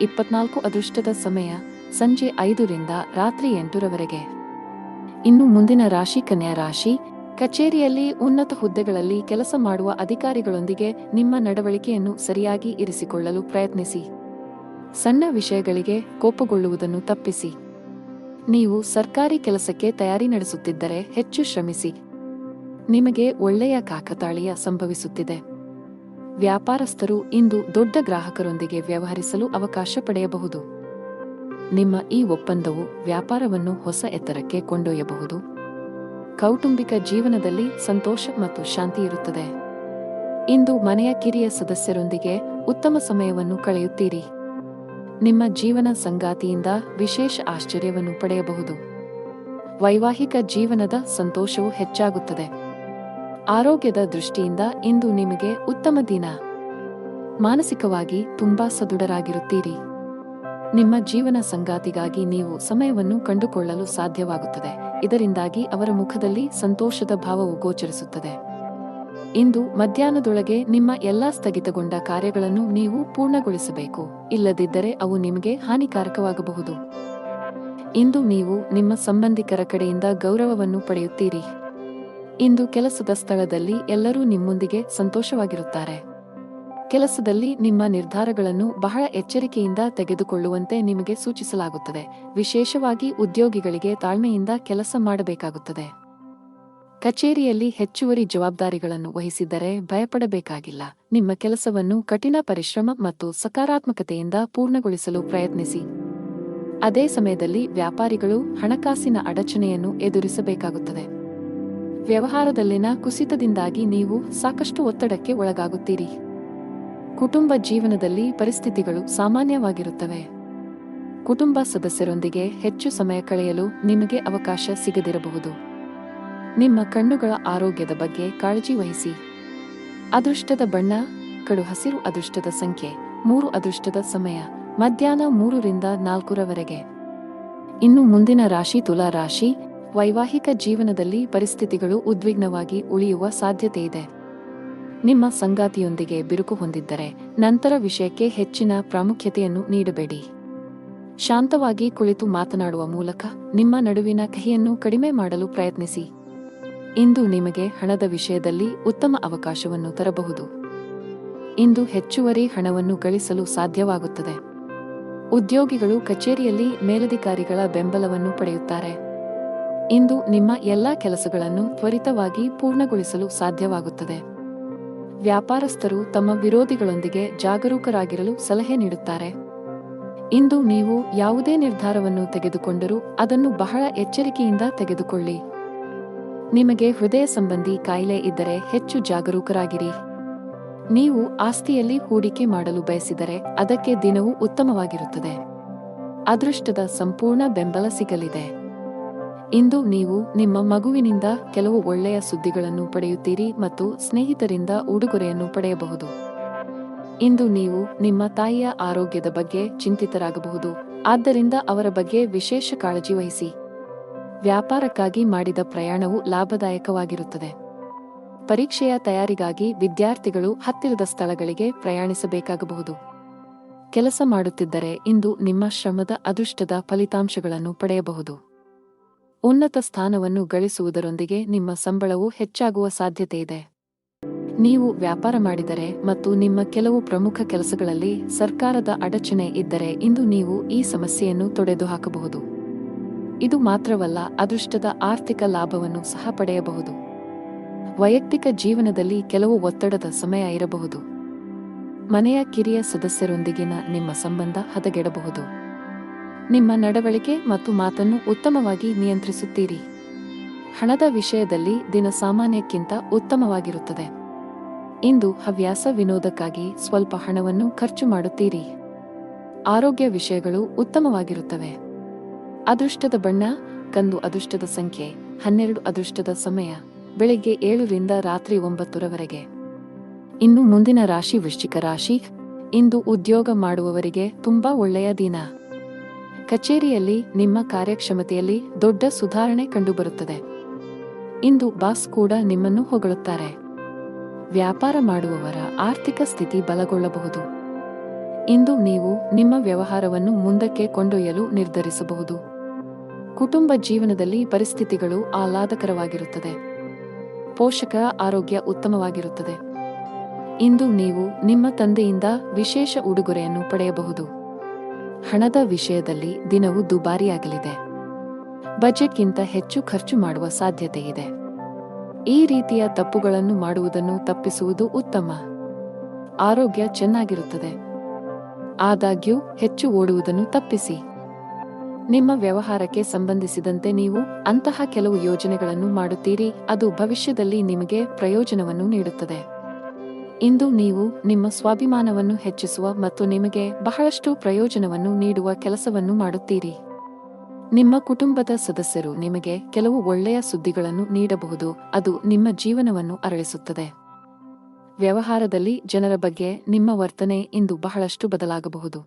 24. ಅದೃಷ್ಟದ ಸಮಯ ಸಂಜೆ 5 ರಿಂದ ರಾತ್ರಿ 8 ರವರೆಗೆ. ಇನ್ನು ಮುಂದಿನ ರಾಶಿ ಕನ್ಯಾ ರಾಶಿ. ಕಚೇರಿಯಲ್ಲಿ ಉನ್ನತ ಹುದ್ದೆಗಳಲ್ಲಿ ಕೆಲಸ ಮಾಡುವ ಅಧಿಕಾರಿಗಳೊಂದಿಗೆ ನಿಮ್ಮ ನಡವಳಿಕೆಯನ್ನು ಸರಿಯಾಗಿ ಇರಿಸಿಕೊಳ್ಳಲು ಪ್ರಯತ್ನಿಸಿ. ಸಣ್ಣ ವಿಷಯಗಳಿಗೆ ಕೋಪಗೊಳ್ಳುವುದನ್ನು ತಪ್ಪಿಸಿ. ನೀವು ಸರ್ಕಾರಿ ಕೆಲಸಕ್ಕೆ ತಯಾರಿ ನಡೆಸುತ್ತಿದ್ದರೆ ಹೆಚ್ಚು ಶ್ರಮಿಸಿ. ನಿಮಗೆ ಒಳ್ಳೆಯ ಕಾಕತಾಳೀಯ ಸಂಭವಿಸುತ್ತಿದೆ. ವ್ಯಾಪಾರಸ್ಥರು ಇಂದು ದೊಡ್ಡ ಗ್ರಾಹಕರೊಂದಿಗೆ ವ್ಯವಹರಿಸಲು ಅವಕಾಶ ಪಡೆಯಬಹುದು. ನಿಮ್ಮ ಈ ಒಪ್ಪಂದವು ವ್ಯಾಪಾರವನ್ನು ಹೊಸ ಎತ್ತರಕ್ಕೆ ಕೊಂಡೊಯ್ಯಬಹುದು. ಕೌಟುಂಬಿಕ ಜೀವನದಲ್ಲಿ ಸಂತೋಷ ಮತ್ತು ಶಾಂತಿ ಇರುತ್ತದೆ. ಇಂದು ಮನೆಯ ಕಿರಿಯ ಸದಸ್ಯರೊಂದಿಗೆ ಉತ್ತಮ ಸಮಯವನ್ನು ಕಳೆಯುತ್ತೀರಿ. ನಿಮ್ಮ ಜೀವನ ಸಂಗಾತಿಯಿಂದ ವಿಶೇಷ ಆಶ್ಚರ್ಯವನ್ನು ಪಡೆಯಬಹುದು. ವೈವಾಹಿಕ ಜೀವನದ ಸಂತೋಷವು ಹೆಚ್ಚಾಗುತ್ತದೆ. ಆರೋಗ್ಯದ ದೃಷ್ಟಿಯಿಂದ ಇಂದು ನಿಮಗೆ ಉತ್ತಮ ದಿನ. ಮಾನಸಿಕವಾಗಿ ತುಂಬಾ ಸದೃಢರಾಗಿರುತ್ತೀರಿ. ನಿಮ್ಮ ಜೀವನ ಸಂಗಾತಿಗಾಗಿ ನೀವು ಸಮಯವನ್ನು ಕಂಡುಕೊಳ್ಳಲು ಸಾಧ್ಯವಾಗುತ್ತದೆ. ಇದರಿಂದಾಗಿ ಅವರ ಮುಖದಲ್ಲಿ ಸಂತೋಷದ ಭಾವವು ಗೋಚರಿಸುತ್ತದೆ. ಇಂದು ಮಧ್ಯಾಹ್ನದೊಳಗೆ ನಿಮ್ಮ ಎಲ್ಲಾ ಸ್ಥಗಿತಗೊಂಡ ಕಾರ್ಯಗಳನ್ನು ನೀವು ಪೂರ್ಣಗೊಳಿಸಬೇಕು, ಇಲ್ಲದಿದ್ದರೆ ಅವು ನಿಮಗೆ ಹಾನಿಕಾರಕವಾಗಬಹುದು. ಇಂದು ನೀವು ನಿಮ್ಮ ಸಂಬಂಧಿಕರ ಕಡೆಯಿಂದ ಗೌರವವನ್ನು ಪಡೆಯುತ್ತೀರಿ. ಇಂದು ಕೆಲಸದ ಸ್ಥಳದಲ್ಲಿ ಎಲ್ಲರೂ ನಿಮ್ಮೊಂದಿಗೆ ಸಂತೋಷವಾಗಿರುತ್ತಾರೆ. ಕೆಲಸದಲ್ಲಿ ನಿಮ್ಮ ನಿರ್ಧಾರಗಳನ್ನು ಬಹಳ ಎಚ್ಚರಿಕೆಯಿಂದ ತೆಗೆದುಕೊಳ್ಳುವಂತೆ ನಿಮಗೆ ಸೂಚಿಸಲಾಗುತ್ತದೆ. ವಿಶೇಷವಾಗಿ ಉದ್ಯೋಗಿಗಳಿಗೆ ತಾಳ್ಮೆಯಿಂದ ಕೆಲಸ ಮಾಡಬೇಕಾಗುತ್ತದೆ. ಕಚೇರಿಯಲ್ಲಿ ಹೆಚ್ಚುವರಿ ಜವಾಬ್ದಾರಿಗಳನ್ನು ವಹಿಸಿದ್ದರೆ ಭಯಪಡಬೇಕಾಗಿಲ್ಲ. ನಿಮ್ಮ ಕೆಲಸವನ್ನು ಕಠಿಣ ಪರಿಶ್ರಮ ಮತ್ತು ಸಕಾರಾತ್ಮಕತೆಯಿಂದ ಪೂರ್ಣಗೊಳಿಸಲು ಪ್ರಯತ್ನಿಸಿ. ಅದೇ ಸಮಯದಲ್ಲಿ ವ್ಯಾಪಾರಿಗಳು ಹಣಕಾಸಿನ ಅಡಚಣೆಯನ್ನು ಎದುರಿಸಬೇಕಾಗುತ್ತದೆ. ವ್ಯವಹಾರದಲ್ಲಿನ ಕುಸಿತದಿಂದಾಗಿ ನೀವು ಸಾಕಷ್ಟು ಒತ್ತಡಕ್ಕೆ ಒಳಗಾಗುತ್ತೀರಿ. ಕುಟುಂಬ ಜೀವನದಲ್ಲಿ ಪರಿಸ್ಥಿತಿಗಳು ಸಾಮಾನ್ಯವಾಗಿರುತ್ತವೆ. ಕುಟುಂಬ ಸದಸ್ಯರೊಂದಿಗೆ ಹೆಚ್ಚು ಸಮಯ ಕಳೆಯಲು ನಿಮಗೆ ಅವಕಾಶ ಸಿಗದಿರಬಹುದು. ನಿಮ್ಮ ಕಣ್ಣುಗಳ ಆರೋಗ್ಯದ ಬಗ್ಗೆ ಕಾಳಜಿ ವಹಿಸಿ. ಅದೃಷ್ಟದ ಬಣ್ಣ ಕಡು ಹಸಿರು. ಅದೃಷ್ಟದ ಸಂಖ್ಯೆ 3. ಅದೃಷ್ಟದ ಸಮಯ ಮಧ್ಯಾಹ್ನ 3 ರಿಂದ 4 ರವರೆಗೆ. ಇನ್ನು ಮುಂದಿನ ರಾಶಿ ತುಲಾ ರಾಶಿ. ವೈವಾಹಿಕ ಜೀವನದಲ್ಲಿ ಪರಿಸ್ಥಿತಿಗಳು ಉದ್ವಿಗ್ನವಾಗಿ ಉಳಿಯುವ ಸಾಧ್ಯತೆಯಿದೆ. ನಿಮ್ಮ ಸಂಗಾತಿಯೊಂದಿಗೆ ಬಿರುಕು ಹೊಂದಿದ್ದರೆ ನಂತರ ವಿಷಯಕ್ಕೆ ಹೆಚ್ಚಿನ ಪ್ರಾಮುಖ್ಯತೆಯನ್ನು ನೀಡಬೇಡಿ. ಶಾಂತವಾಗಿ ಕುಳಿತು ಮಾತನಾಡುವ ಮೂಲಕ ನಿಮ್ಮ ನಡುವಿನ ಕಹಿಯನ್ನು ಕಡಿಮೆ ಮಾಡಲು ಪ್ರಯತ್ನಿಸಿ. ಇಂದು ನಿಮಗೆ ಹಣದ ವಿಷಯದಲ್ಲಿ ಉತ್ತಮ ಅವಕಾಶವನ್ನು ತರಬಹುದು. ಇಂದು ಹೆಚ್ಚುವರಿ ಹಣವನ್ನು ಗಳಿಸಲು ಸಾಧ್ಯವಾಗುತ್ತದೆ. ಉದ್ಯೋಗಿಗಳು ಕಚೇರಿಯಲ್ಲಿ ಮೇಲಧಿಕಾರಿಗಳ ಬೆಂಬಲವನ್ನು ಪಡೆಯುತ್ತಾರೆ. ಇಂದು ನಿಮ್ಮ ಎಲ್ಲಾ ಕೆಲಸಗಳನ್ನು ತ್ವರಿತವಾಗಿ ಪೂರ್ಣಗೊಳಿಸಲು ಸಾಧ್ಯವಾಗುತ್ತದೆ. ವ್ಯಾಪಾರಸ್ಥರು ತಮ್ಮ ವಿರೋಧಿಗಳೊಂದಿಗೆ ಜಾಗರೂಕರಾಗಿರಲು ಸಲಹೆ ನೀಡುತ್ತಾರೆ. ಇಂದು ನೀವು ಯಾವುದೇ ನಿರ್ಧಾರವನ್ನು ತೆಗೆದುಕೊಂಡರೂ ಅದನ್ನು ಬಹಳ ಎಚ್ಚರಿಕೆಯಿಂದ ತೆಗೆದುಕೊಳ್ಳಿ. ನಿಮಗೆ ಹೃದಯ ಸಂಬಂಧಿ ಕಾಯಿಲೆ ಇದ್ದರೆ ಹೆಚ್ಚು ಜಾಗರೂಕರಾಗಿರಿ. ನೀವು ಆಸ್ತಿಯಲ್ಲಿ ಹೂಡಿಕೆ ಮಾಡಲು ಬಯಸಿದರೆ ಅದಕ್ಕೆ ದಿನವೂ ಉತ್ತಮವಾಗಿರುತ್ತದೆ. ಅದೃಷ್ಟದ ಸಂಪೂರ್ಣ ಬೆಂಬಲ ಸಿಗಲಿದೆ. ಇಂದು ನೀವು ನಿಮ್ಮ ಮಗುವಿನಿಂದ ಕೆಲವು ಒಳ್ಳೆಯ ಸುದ್ದಿಗಳನ್ನು ಪಡೆಯುತ್ತೀರಿ ಮತ್ತು ಸ್ನೇಹಿತರಿಂದ ಉಡುಗೊರೆಯನ್ನು ಪಡೆಯಬಹುದು. ಇಂದು ನೀವು ನಿಮ್ಮ ತಾಯಿಯ ಆರೋಗ್ಯದ ಬಗ್ಗೆ ಚಿಂತಿತರಾಗಬಹುದು, ಆದ್ದರಿಂದ ಅವರ ಬಗ್ಗೆ ವಿಶೇಷ ಕಾಳಜಿ ವಹಿಸಿ. ವ್ಯಾಪಾರಕ್ಕಾಗಿ ಮಾಡಿದ ಪ್ರಯಾಣವು ಲಾಭದಾಯಕವಾಗಿರುತ್ತದೆ. ಪರೀಕ್ಷೆಯ ತಯಾರಿಗಾಗಿ ವಿದ್ಯಾರ್ಥಿಗಳು ಹತ್ತಿರದ ಸ್ಥಳಗಳಿಗೆ ಪ್ರಯಾಣಿಸಬೇಕಾಗಬಹುದು. ಕೆಲಸ ಮಾಡುತ್ತಿದ್ದರೆ ಇಂದು ನಿಮ್ಮ ಶ್ರಮದ ಅದೃಷ್ಟದ ಫಲಿತಾಂಶಗಳನ್ನು ಪಡೆಯಬಹುದು. ಉನ್ನತ ಸ್ಥಾನವನ್ನು ಗಳಿಸುವುದರೊಂದಿಗೆ ನಿಮ್ಮ ಸಂಬಳವೂ ಹೆಚ್ಚಾಗುವ ಸಾಧ್ಯತೆಯಿದೆ. ನೀವು ವ್ಯಾಪಾರ ಮಾಡಿದರೆ ಮತ್ತು ನಿಮ್ಮ ಕೆಲವು ಪ್ರಮುಖ ಕೆಲಸಗಳಲ್ಲಿ ಸರ್ಕಾರದ ಅಡಚಣೆ ಇದ್ದರೆ ಇಂದು ನೀವು ಈ ಸಮಸ್ಯೆಯನ್ನು ತೊಡೆದುಹಾಕಬಹುದು. ಇದು ಮಾತ್ರವಲ್ಲ, ಅದೃಷ್ಟದ ಆರ್ಥಿಕ ಲಾಭವನ್ನು ಸಹ ಪಡೆಯಬಹುದು. ವೈಯಕ್ತಿಕ ಜೀವನದಲ್ಲಿ ಕೆಲವು ಒತ್ತಡದ ಸಮಯ ಇರಬಹುದು. ಮನೆಯ ಕಿರಿಯ ಸದಸ್ಯರೊಂದಿಗಿನ ನಿಮ್ಮ ಸಂಬಂಧ ಹದಗೆಡಬಹುದು. ನಿಮ್ಮ ನಡವಳಿಕೆ ಮತ್ತು ಮಾತನ್ನು ಉತ್ತಮವಾಗಿ ನಿಯಂತ್ರಿಸುತ್ತೀರಿ. ಹಣದ ವಿಷಯದಲ್ಲಿ ದಿನ ಸಾಮಾನ್ಯಕ್ಕಿಂತ ಉತ್ತಮವಾಗಿರುತ್ತದೆ. ಇಂದು ಹವ್ಯಾಸ ವಿನೋದಕ್ಕಾಗಿ ಸ್ವಲ್ಪ ಹಣವನ್ನು ಖರ್ಚು ಮಾಡುತ್ತೀರಿ. ಆರೋಗ್ಯ ವಿಷಯಗಳು ಉತ್ತಮವಾಗಿರುತ್ತವೆ. ಅದೃಷ್ಟದ ಬಣ್ಣ ಕಂದು. ಅದೃಷ್ಟದ ಸಂಖ್ಯೆ 12. ಅದೃಷ್ಟದ ಸಮಯ ಬೆಳಿಗ್ಗೆ 7 ರಿಂದ ರಾತ್ರಿ 9 ಇನ್ನು ಮುಂದಿನ ರಾಶಿ ವೃಶ್ಚಿಕ ರಾಶಿ. ಇಂದು ಉದ್ಯೋಗ ಮಾಡುವವರಿಗೆ ತುಂಬಾ ಒಳ್ಳೆಯ ದಿನ. ಕಚೇರಿಯಲ್ಲಿ ನಿಮ್ಮ ಕಾರ್ಯಕ್ಷಮತೆಯಲ್ಲಿ ದೊಡ್ಡ ಸುಧಾರಣೆ ಕಂಡುಬರುತ್ತದೆ. ಇಂದು ಬಾಸ್ ಕೂಡ ನಿಮ್ಮನ್ನು ಹೊಗಳುತ್ತಾರೆ. ವ್ಯಾಪಾರ ಮಾಡುವವರ ಆರ್ಥಿಕ ಸ್ಥಿತಿ ಬಲಗೊಳ್ಳಬಹುದು. ಇಂದು ನೀವು ನಿಮ್ಮ ವ್ಯವಹಾರವನ್ನು ಮುಂದಕ್ಕೆ ಕೊಂಡೊಯ್ಯಲು ನಿರ್ಧರಿಸಬಹುದು. ಕುಟುಂಬ ಜೀವನದಲ್ಲಿ ಪರಿಸ್ಥಿತಿಗಳು ಆಹ್ಲಾದಕರವಾಗಿರುತ್ತದೆ. ಪೋಷಕರ ಆರೋಗ್ಯ ಉತ್ತಮವಾಗಿರುತ್ತದೆ. ಇಂದು ನೀವು ನಿಮ್ಮ ತಂದೆಯಿಂದ ವಿಶೇಷ ಉಡುಗೊರೆಯನ್ನು ಪಡೆಯಬಹುದು. ಹಣದ ವಿಷಯದಲ್ಲಿ ದಿನವು ದುಬಾರಿಯಾಗಲಿದೆ. ಬಜೆಟ್ಗಿಂತ ಹೆಚ್ಚು ಖರ್ಚು ಮಾಡುವ ಸಾಧ್ಯತೆಯಿದೆ. ಈ ರೀತಿಯ ತಪ್ಪುಗಳನ್ನು ಮಾಡುವುದನ್ನು ತಪ್ಪಿಸುವುದು ಉತ್ತಮ. ಆರೋಗ್ಯ ಚೆನ್ನಾಗಿರುತ್ತದೆ. ಆದಾಗ್ಯೂ ಹೆಚ್ಚು ಓಡುವುದನ್ನು ತಪ್ಪಿಸಿ. ನಿಮ್ಮ ವ್ಯವಹಾರಕ್ಕೆ ಸಂಬಂಧಿಸಿದಂತೆ ನೀವು ಅಂತಹ ಕೆಲವು ಯೋಜನೆಗಳನ್ನು ಮಾಡುತ್ತೀರಿ, ಅದು ಭವಿಷ್ಯದಲ್ಲಿ ನಿಮಗೆ ಪ್ರಯೋಜನವನ್ನು ನೀಡುತ್ತದೆ. ಇಂದು ನೀವು ನಿಮ್ಮ ಸ್ವಾಭಿಮಾನವನ್ನು ಹೆಚ್ಚಿಸುವ ಮತ್ತು ನಿಮಗೆ ಬಹಳಷ್ಟು ಪ್ರಯೋಜನವನ್ನು ನೀಡುವ ಕೆಲಸವನ್ನು ಮಾಡುತ್ತೀರಿ. ನಿಮ್ಮ ಕುಟುಂಬದ ಸದಸ್ಯರು ನಿಮಗೆ ಕೆಲವು ಒಳ್ಳೆಯ ಸುದ್ದಿಗಳನ್ನು ನೀಡಬಹುದು, ಅದು ನಿಮ್ಮ ಜೀವನವನ್ನು ಅರಳಿಸುತ್ತದೆ. ವ್ಯವಹಾರದಲ್ಲಿ ಜನರ ಬಗ್ಗೆ ನಿಮ್ಮ ವರ್ತನೆ ಇಂದು ಬಹಳಷ್ಟು ಬದಲಾಗಬಹುದು.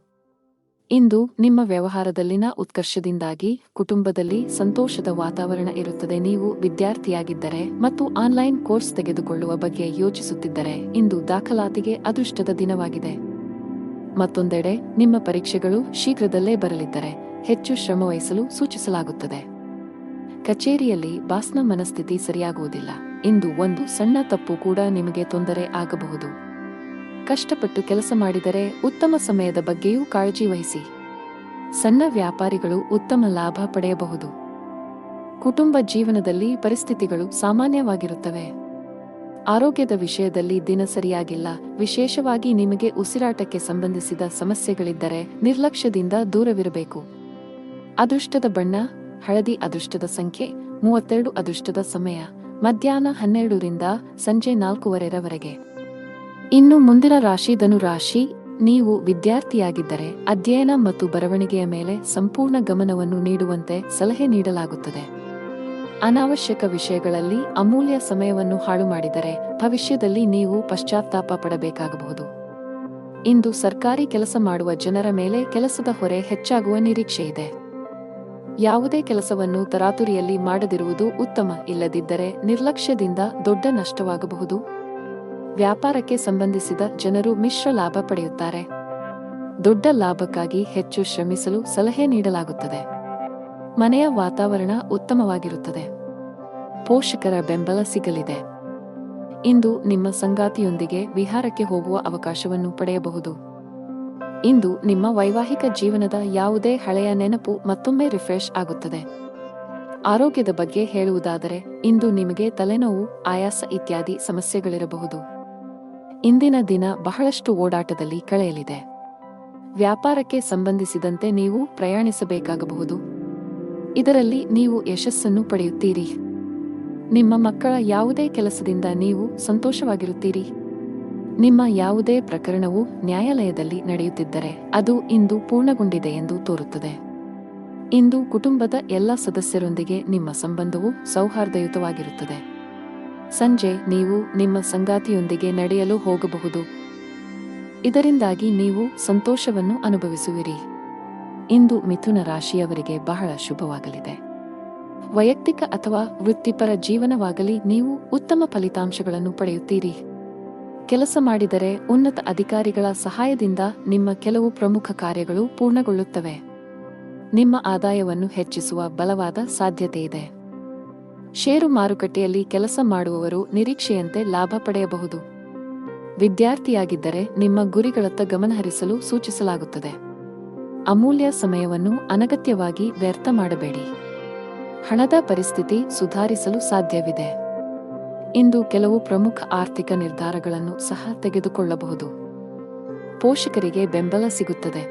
ಇಂದು ನಿಮ್ಮ ವ್ಯವಹಾರದಲ್ಲಿನ ಉತ್ಕರ್ಷದಿಂದಾಗಿ ಕುಟುಂಬದಲ್ಲಿ ಸಂತೋಷದ ವಾತಾವರಣ ಇರುತ್ತದೆ. ನೀವು ವಿದ್ಯಾರ್ಥಿಯಾಗಿದ್ದರೆ ಮತ್ತು ಆನ್ಲೈನ್ ಕೋರ್ಸ್ ತೆಗೆದುಕೊಳ್ಳುವ ಬಗ್ಗೆ ಯೋಚಿಸುತ್ತಿದ್ದರೆ ಇಂದು ದಾಖಲಾತಿಗೆ ಅದೃಷ್ಟದ ದಿನವಾಗಿದೆ. ಮತ್ತೊಂದೆಡೆ ನಿಮ್ಮ ಪರೀಕ್ಷೆಗಳು ಶೀಘ್ರದಲ್ಲೇ ಬರಲಿದ್ದರೆ ಹೆಚ್ಚು ಶ್ರಮವಹಿಸಲು ಸೂಚಿಸಲಾಗುತ್ತದೆ. ಕಚೇರಿಯಲ್ಲಿ ಬಾಸ್ನ ಮನಸ್ಥಿತಿ ಸರಿಯಾಗುವುದಿಲ್ಲ. ಇಂದು ಒಂದು ಸಣ್ಣ ತಪ್ಪು ಕೂಡ ನಿಮಗೆ ತೊಂದರೆ ಆಗಬಹುದು. ಕಷ್ಟಪಟ್ಟು ಕೆಲಸ ಮಾಡಿದರೆ ಉತ್ತಮ ಸಮಯದ ಬಗ್ಗೆಯೂ ಕಾಳಜಿ ವಹಿಸಿ. ಸಣ್ಣ ವ್ಯಾಪಾರಿಗಳು ಉತ್ತಮ ಲಾಭ ಪಡೆಯಬಹುದು. ಕುಟುಂಬ ಜೀವನದಲ್ಲಿ ಪರಿಸ್ಥಿತಿಗಳು ಸಾಮಾನ್ಯವಾಗಿರುತ್ತವೆ. ಆರೋಗ್ಯದ ವಿಷಯದಲ್ಲಿ ದಿನ ಸರಿಯಾಗಿಲ್ಲ. ವಿಶೇಷವಾಗಿ ನಿಮಗೆ ಉಸಿರಾಟಕ್ಕೆ ಸಂಬಂಧಿಸಿದ ಸಮಸ್ಯೆಗಳಿದ್ದರೆ ನಿರ್ಲಕ್ಷ್ಯದಿಂದ ದೂರವಿರಬೇಕು. ಅದೃಷ್ಟದ ಬಣ್ಣ ಹಳದಿ. ಅದೃಷ್ಟದ ಸಂಖ್ಯೆ 32. ಅದೃಷ್ಟದ ಸಮಯ ಮಧ್ಯಾಹ್ನ 12 ರಿಂದ ಸಂಜೆ 4 ಇನ್ನು ಮುಂದಿನ ರಾಶಿ ಧನು ರಾಶಿ. ನೀವು ವಿದ್ಯಾರ್ಥಿಯಾಗಿದ್ದರೆ ಅಧ್ಯಯನ ಮತ್ತು ಬರವಣಿಗೆಯ ಮೇಲೆ ಸಂಪೂರ್ಣ ಗಮನವನ್ನು ನೀಡುವಂತೆ ಸಲಹೆ ನೀಡಲಾಗುತ್ತದೆ. ಅನಾವಶ್ಯಕ ವಿಷಯಗಳಲ್ಲಿ ಅಮೂಲ್ಯ ಸಮಯವನ್ನು ಹಾಳು ಮಾಡಿದರೆ ಭವಿಷ್ಯದಲ್ಲಿ ನೀವು ಪಶ್ಚಾತ್ತಾಪ ಪಡಬೇಕಾಗಬಹುದು. ಇಂದು ಸರ್ಕಾರಿ ಕೆಲಸ ಮಾಡುವ ಜನರ ಮೇಲೆ ಕೆಲಸದ ಹೊರೆ ಹೆಚ್ಚಾಗುವ ನಿರೀಕ್ಷೆಯಿದೆ. ಯಾವುದೇ ಕೆಲಸವನ್ನು ತರಾತುರಿಯಲ್ಲಿ ಮಾಡದಿರುವುದು ಉತ್ತಮ. ಇಲ್ಲದಿದ್ದರೆ ನಿರ್ಲಕ್ಷ್ಯದಿಂದ ದೊಡ್ಡ ನಷ್ಟವಾಗಬಹುದು. ವ್ಯಾಪಾರಕ್ಕೆ ಸಂಬಂಧಿಸಿದ ಜನರು ಮಿಶ್ರ ಲಾಭ ಪಡೆಯುತ್ತಾರೆ. ದೊಡ್ಡ ಲಾಭಕ್ಕಾಗಿ ಹೆಚ್ಚು ಶ್ರಮಿಸಲು ಸಲಹೆ ನೀಡಲಾಗುತ್ತದೆ. ಮನೆಯ ವಾತಾವರಣ ಉತ್ತಮವಾಗಿರುತ್ತದೆ. ಪೋಷಕರ ಬೆಂಬಲ ಸಿಗಲಿದೆ. ಇಂದು ನಿಮ್ಮ ಸಂಗಾತಿಯೊಂದಿಗೆ ವಿಹಾರಕ್ಕೆ ಹೋಗುವ ಅವಕಾಶವನ್ನು ಪಡೆಯಬಹುದು. ಇಂದು ನಿಮ್ಮ ವೈವಾಹಿಕ ಜೀವನದ ಯಾವುದೇ ಹಳೆಯ ನೆನಪು ಮತ್ತೊಮ್ಮೆ ರಿಫ್ರೆಶ್ ಆಗುತ್ತದೆ. ಆರೋಗ್ಯದ ಬಗ್ಗೆ ಹೇಳುವುದಾದರೆ ಇಂದು ನಿಮಗೆ ತಲೆನೋವು, ಆಯಾಸ ಇತ್ಯಾದಿ ಸಮಸ್ಯೆಗಳಿರಬಹುದು. ಇಂದಿನ ದಿನ ಬಹಳಷ್ಟು ಓಡಾಟದಲ್ಲಿ ಕಳೆಯಲಿದೆ. ವ್ಯಾಪಾರಕ್ಕೆ ಸಂಬಂಧಿಸಿದಂತೆ ನೀವು ಪ್ರಯಾಣಿಸಬೇಕಾಗಬಹುದು. ಇದರಲ್ಲಿ ನೀವು ಯಶಸ್ಸನ್ನು ಪಡೆಯುತ್ತೀರಿ. ನಿಮ್ಮ ಮಕ್ಕಳ ಯಾವುದೇ ಕೆಲಸದಿಂದ ನೀವು ಸಂತೋಷವಾಗಿರುತ್ತೀರಿ. ನಿಮ್ಮ ಯಾವುದೇ ಪ್ರಕರಣವು ನ್ಯಾಯಾಲಯದಲ್ಲಿ ನಡೆಯುತ್ತಿದ್ದರೆ ಅದು ಇಂದು ಪೂರ್ಣಗೊಂಡಿದೆ ಎಂದು ತೋರುತ್ತದೆ. ಇಂದು ಕುಟುಂಬದ ಎಲ್ಲ ಸದಸ್ಯರೊಂದಿಗೆ ನಿಮ್ಮ ಸಂಬಂಧವು ಸೌಹಾರ್ದಯುತವಾಗಿರುತ್ತದೆ. ಸಂಜೆ ನೀವು ನಿಮ್ಮ ಸಂಗಾತಿಯೊಂದಿಗೆ ನಡೆಯಲು ಹೋಗಬಹುದು. ಇದರಿಂದಾಗಿ ನೀವು ಸಂತೋಷವನ್ನು ಅನುಭವಿಸುವಿರಿ. ಇಂದು ಮಿಥುನ ರಾಶಿಯವರಿಗೆ ಬಹಳ ಶುಭವಾಗಲಿದೆ. ವೈಯಕ್ತಿಕ ಅಥವಾ ವೃತ್ತಿಪರ ಜೀವನವಾಗಲಿ ನೀವು ಉತ್ತಮ ಫಲಿತಾಂಶಗಳನ್ನು ಪಡೆಯುತ್ತೀರಿ. ಕೆಲಸ ಮಾಡಿದರೆ ಉನ್ನತ ಅಧಿಕಾರಿಗಳ ಸಹಾಯದಿಂದ ನಿಮ್ಮ ಕೆಲವು ಪ್ರಮುಖ ಕಾರ್ಯಗಳು ಪೂರ್ಣಗೊಳ್ಳುತ್ತವೆ. ನಿಮ್ಮ ಆದಾಯವನ್ನು ಹೆಚ್ಚಿಸುವ ಬಲವಾದ ಸಾಧ್ಯತೆಯಿದೆ. ಷೇರು ಮಾರುಕಟ್ಟೆಯಲ್ಲಿ ಕೆಲಸ ಮಾಡುವವರು ನಿರೀಕ್ಷೆಯಂತೆ ಲಾಭ ಪಡೆಯಬಹುದು. ವಿದ್ಯಾರ್ಥಿಯಾಗಿದ್ದರೆ ನಿಮ್ಮ ಗುರಿಗಳತ್ತ ಗಮನಹರಿಸಲು ಸೂಚಿಸಲಾಗುತ್ತದೆ. ಅಮೂಲ್ಯ ಸಮಯವನ್ನು ಅನಗತ್ಯವಾಗಿ ವ್ಯರ್ಥ ಮಾಡಬೇಡಿ. ಹಣದ ಪರಿಸ್ಥಿತಿ ಸುಧಾರಿಸಲು ಸಾಧ್ಯವಿದೆ. ಇಂದು ಕೆಲವು ಪ್ರಮುಖ ಆರ್ಥಿಕ ನಿರ್ಧಾರಗಳನ್ನು ಸಹ ತೆಗೆದುಕೊಳ್ಳಬಹುದು. ಪೋಷಕರಿಗೆ ಬೆಂಬಲ ಸಿಗುತ್ತದೆ.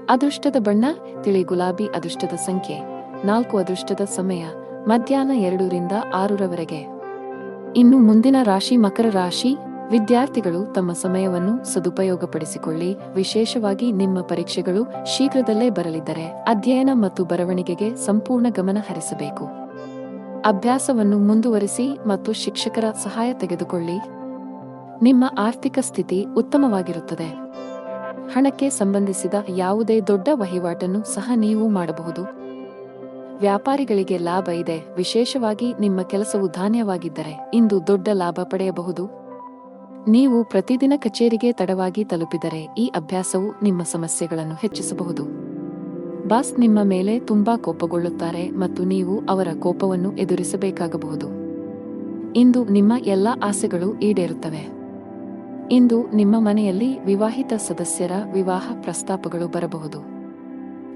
ಅದೃಷ್ಟದ ಬಣ್ಣ ತಿಳಿ ಗುಲಾಬಿ. ಅದೃಷ್ಟದ ಸಂಖ್ಯೆ 4. ಅದೃಷ್ಟದ ಸಮಯ ಮಧ್ಯಾಹ್ನ 2 ರಿಂದ 6 ಇನ್ನು ಮುಂದಿನ ರಾಶಿ ಮಕರ ರಾಶಿ. ವಿದ್ಯಾರ್ಥಿಗಳು ತಮ್ಮ ಸಮಯವನ್ನು ಸದುಪಯೋಗಪಡಿಸಿಕೊಳ್ಳಿ. ವಿಶೇಷವಾಗಿ ನಿಮ್ಮ ಪರೀಕ್ಷೆಗಳು ಶೀಘ್ರದಲ್ಲೇ ಬರಲಿದ್ದರೆ ಅಧ್ಯಯನ ಮತ್ತು ಬರವಣಿಗೆಗೆ ಸಂಪೂರ್ಣ ಗಮನ ಹರಿಸಬೇಕು. ಅಭ್ಯಾಸವನ್ನು ಮುಂದುವರಿಸಿ ಮತ್ತು ಶಿಕ್ಷಕರ ಸಹಾಯ ತೆಗೆದುಕೊಳ್ಳಿ. ನಿಮ್ಮ ಆರ್ಥಿಕ ಸ್ಥಿತಿ ಉತ್ತಮವಾಗಿರುತ್ತದೆ. ಹಣಕ್ಕೆ ಸಂಬಂಧಿಸಿದ ಯಾವುದೇ ದೊಡ್ಡ ವಹಿವಾಟನ್ನು ಸಹ ನೀವು ಮಾಡಬಹುದು. ವ್ಯಾಪಾರಿಗಳಿಗೆ ಲಾಭ ಇದೆ. ವಿಶೇಷವಾಗಿ ನಿಮ್ಮ ಕೆಲಸವು ಧಾನ್ಯವಾಗಿದ್ದರೆ ಇಂದು ದೊಡ್ಡ ಲಾಭ ಪಡೆಯಬಹುದು. ನೀವು ಪ್ರತಿದಿನ ಕಚೇರಿಗೆ ತಡವಾಗಿ ತಲುಪಿದರೆ ಈ ಅಭ್ಯಾಸವು ನಿಮ್ಮ ಸಮಸ್ಯೆಗಳನ್ನು ಹೆಚ್ಚಿಸಬಹುದು. ಬಾಸ್ ನಿಮ್ಮ ಮೇಲೆ ತುಂಬಾ ಕೋಪಗೊಳ್ಳುತ್ತಾರೆ ಮತ್ತು ನೀವು ಅವರ ಕೋಪವನ್ನು ಎದುರಿಸಬೇಕಾಗಬಹುದು. ಇಂದು ನಿಮ್ಮ ಎಲ್ಲಾ ಆಸೆಗಳು ಈಡೇರುತ್ತವೆ. ಇಂದು ನಿಮ್ಮ ಮನೆಯಲ್ಲಿ ವಿವಾಹಿತ ಸದಸ್ಯರ ವಿವಾಹ ಪ್ರಸ್ತಾಪಗಳು ಬರಬಹುದು.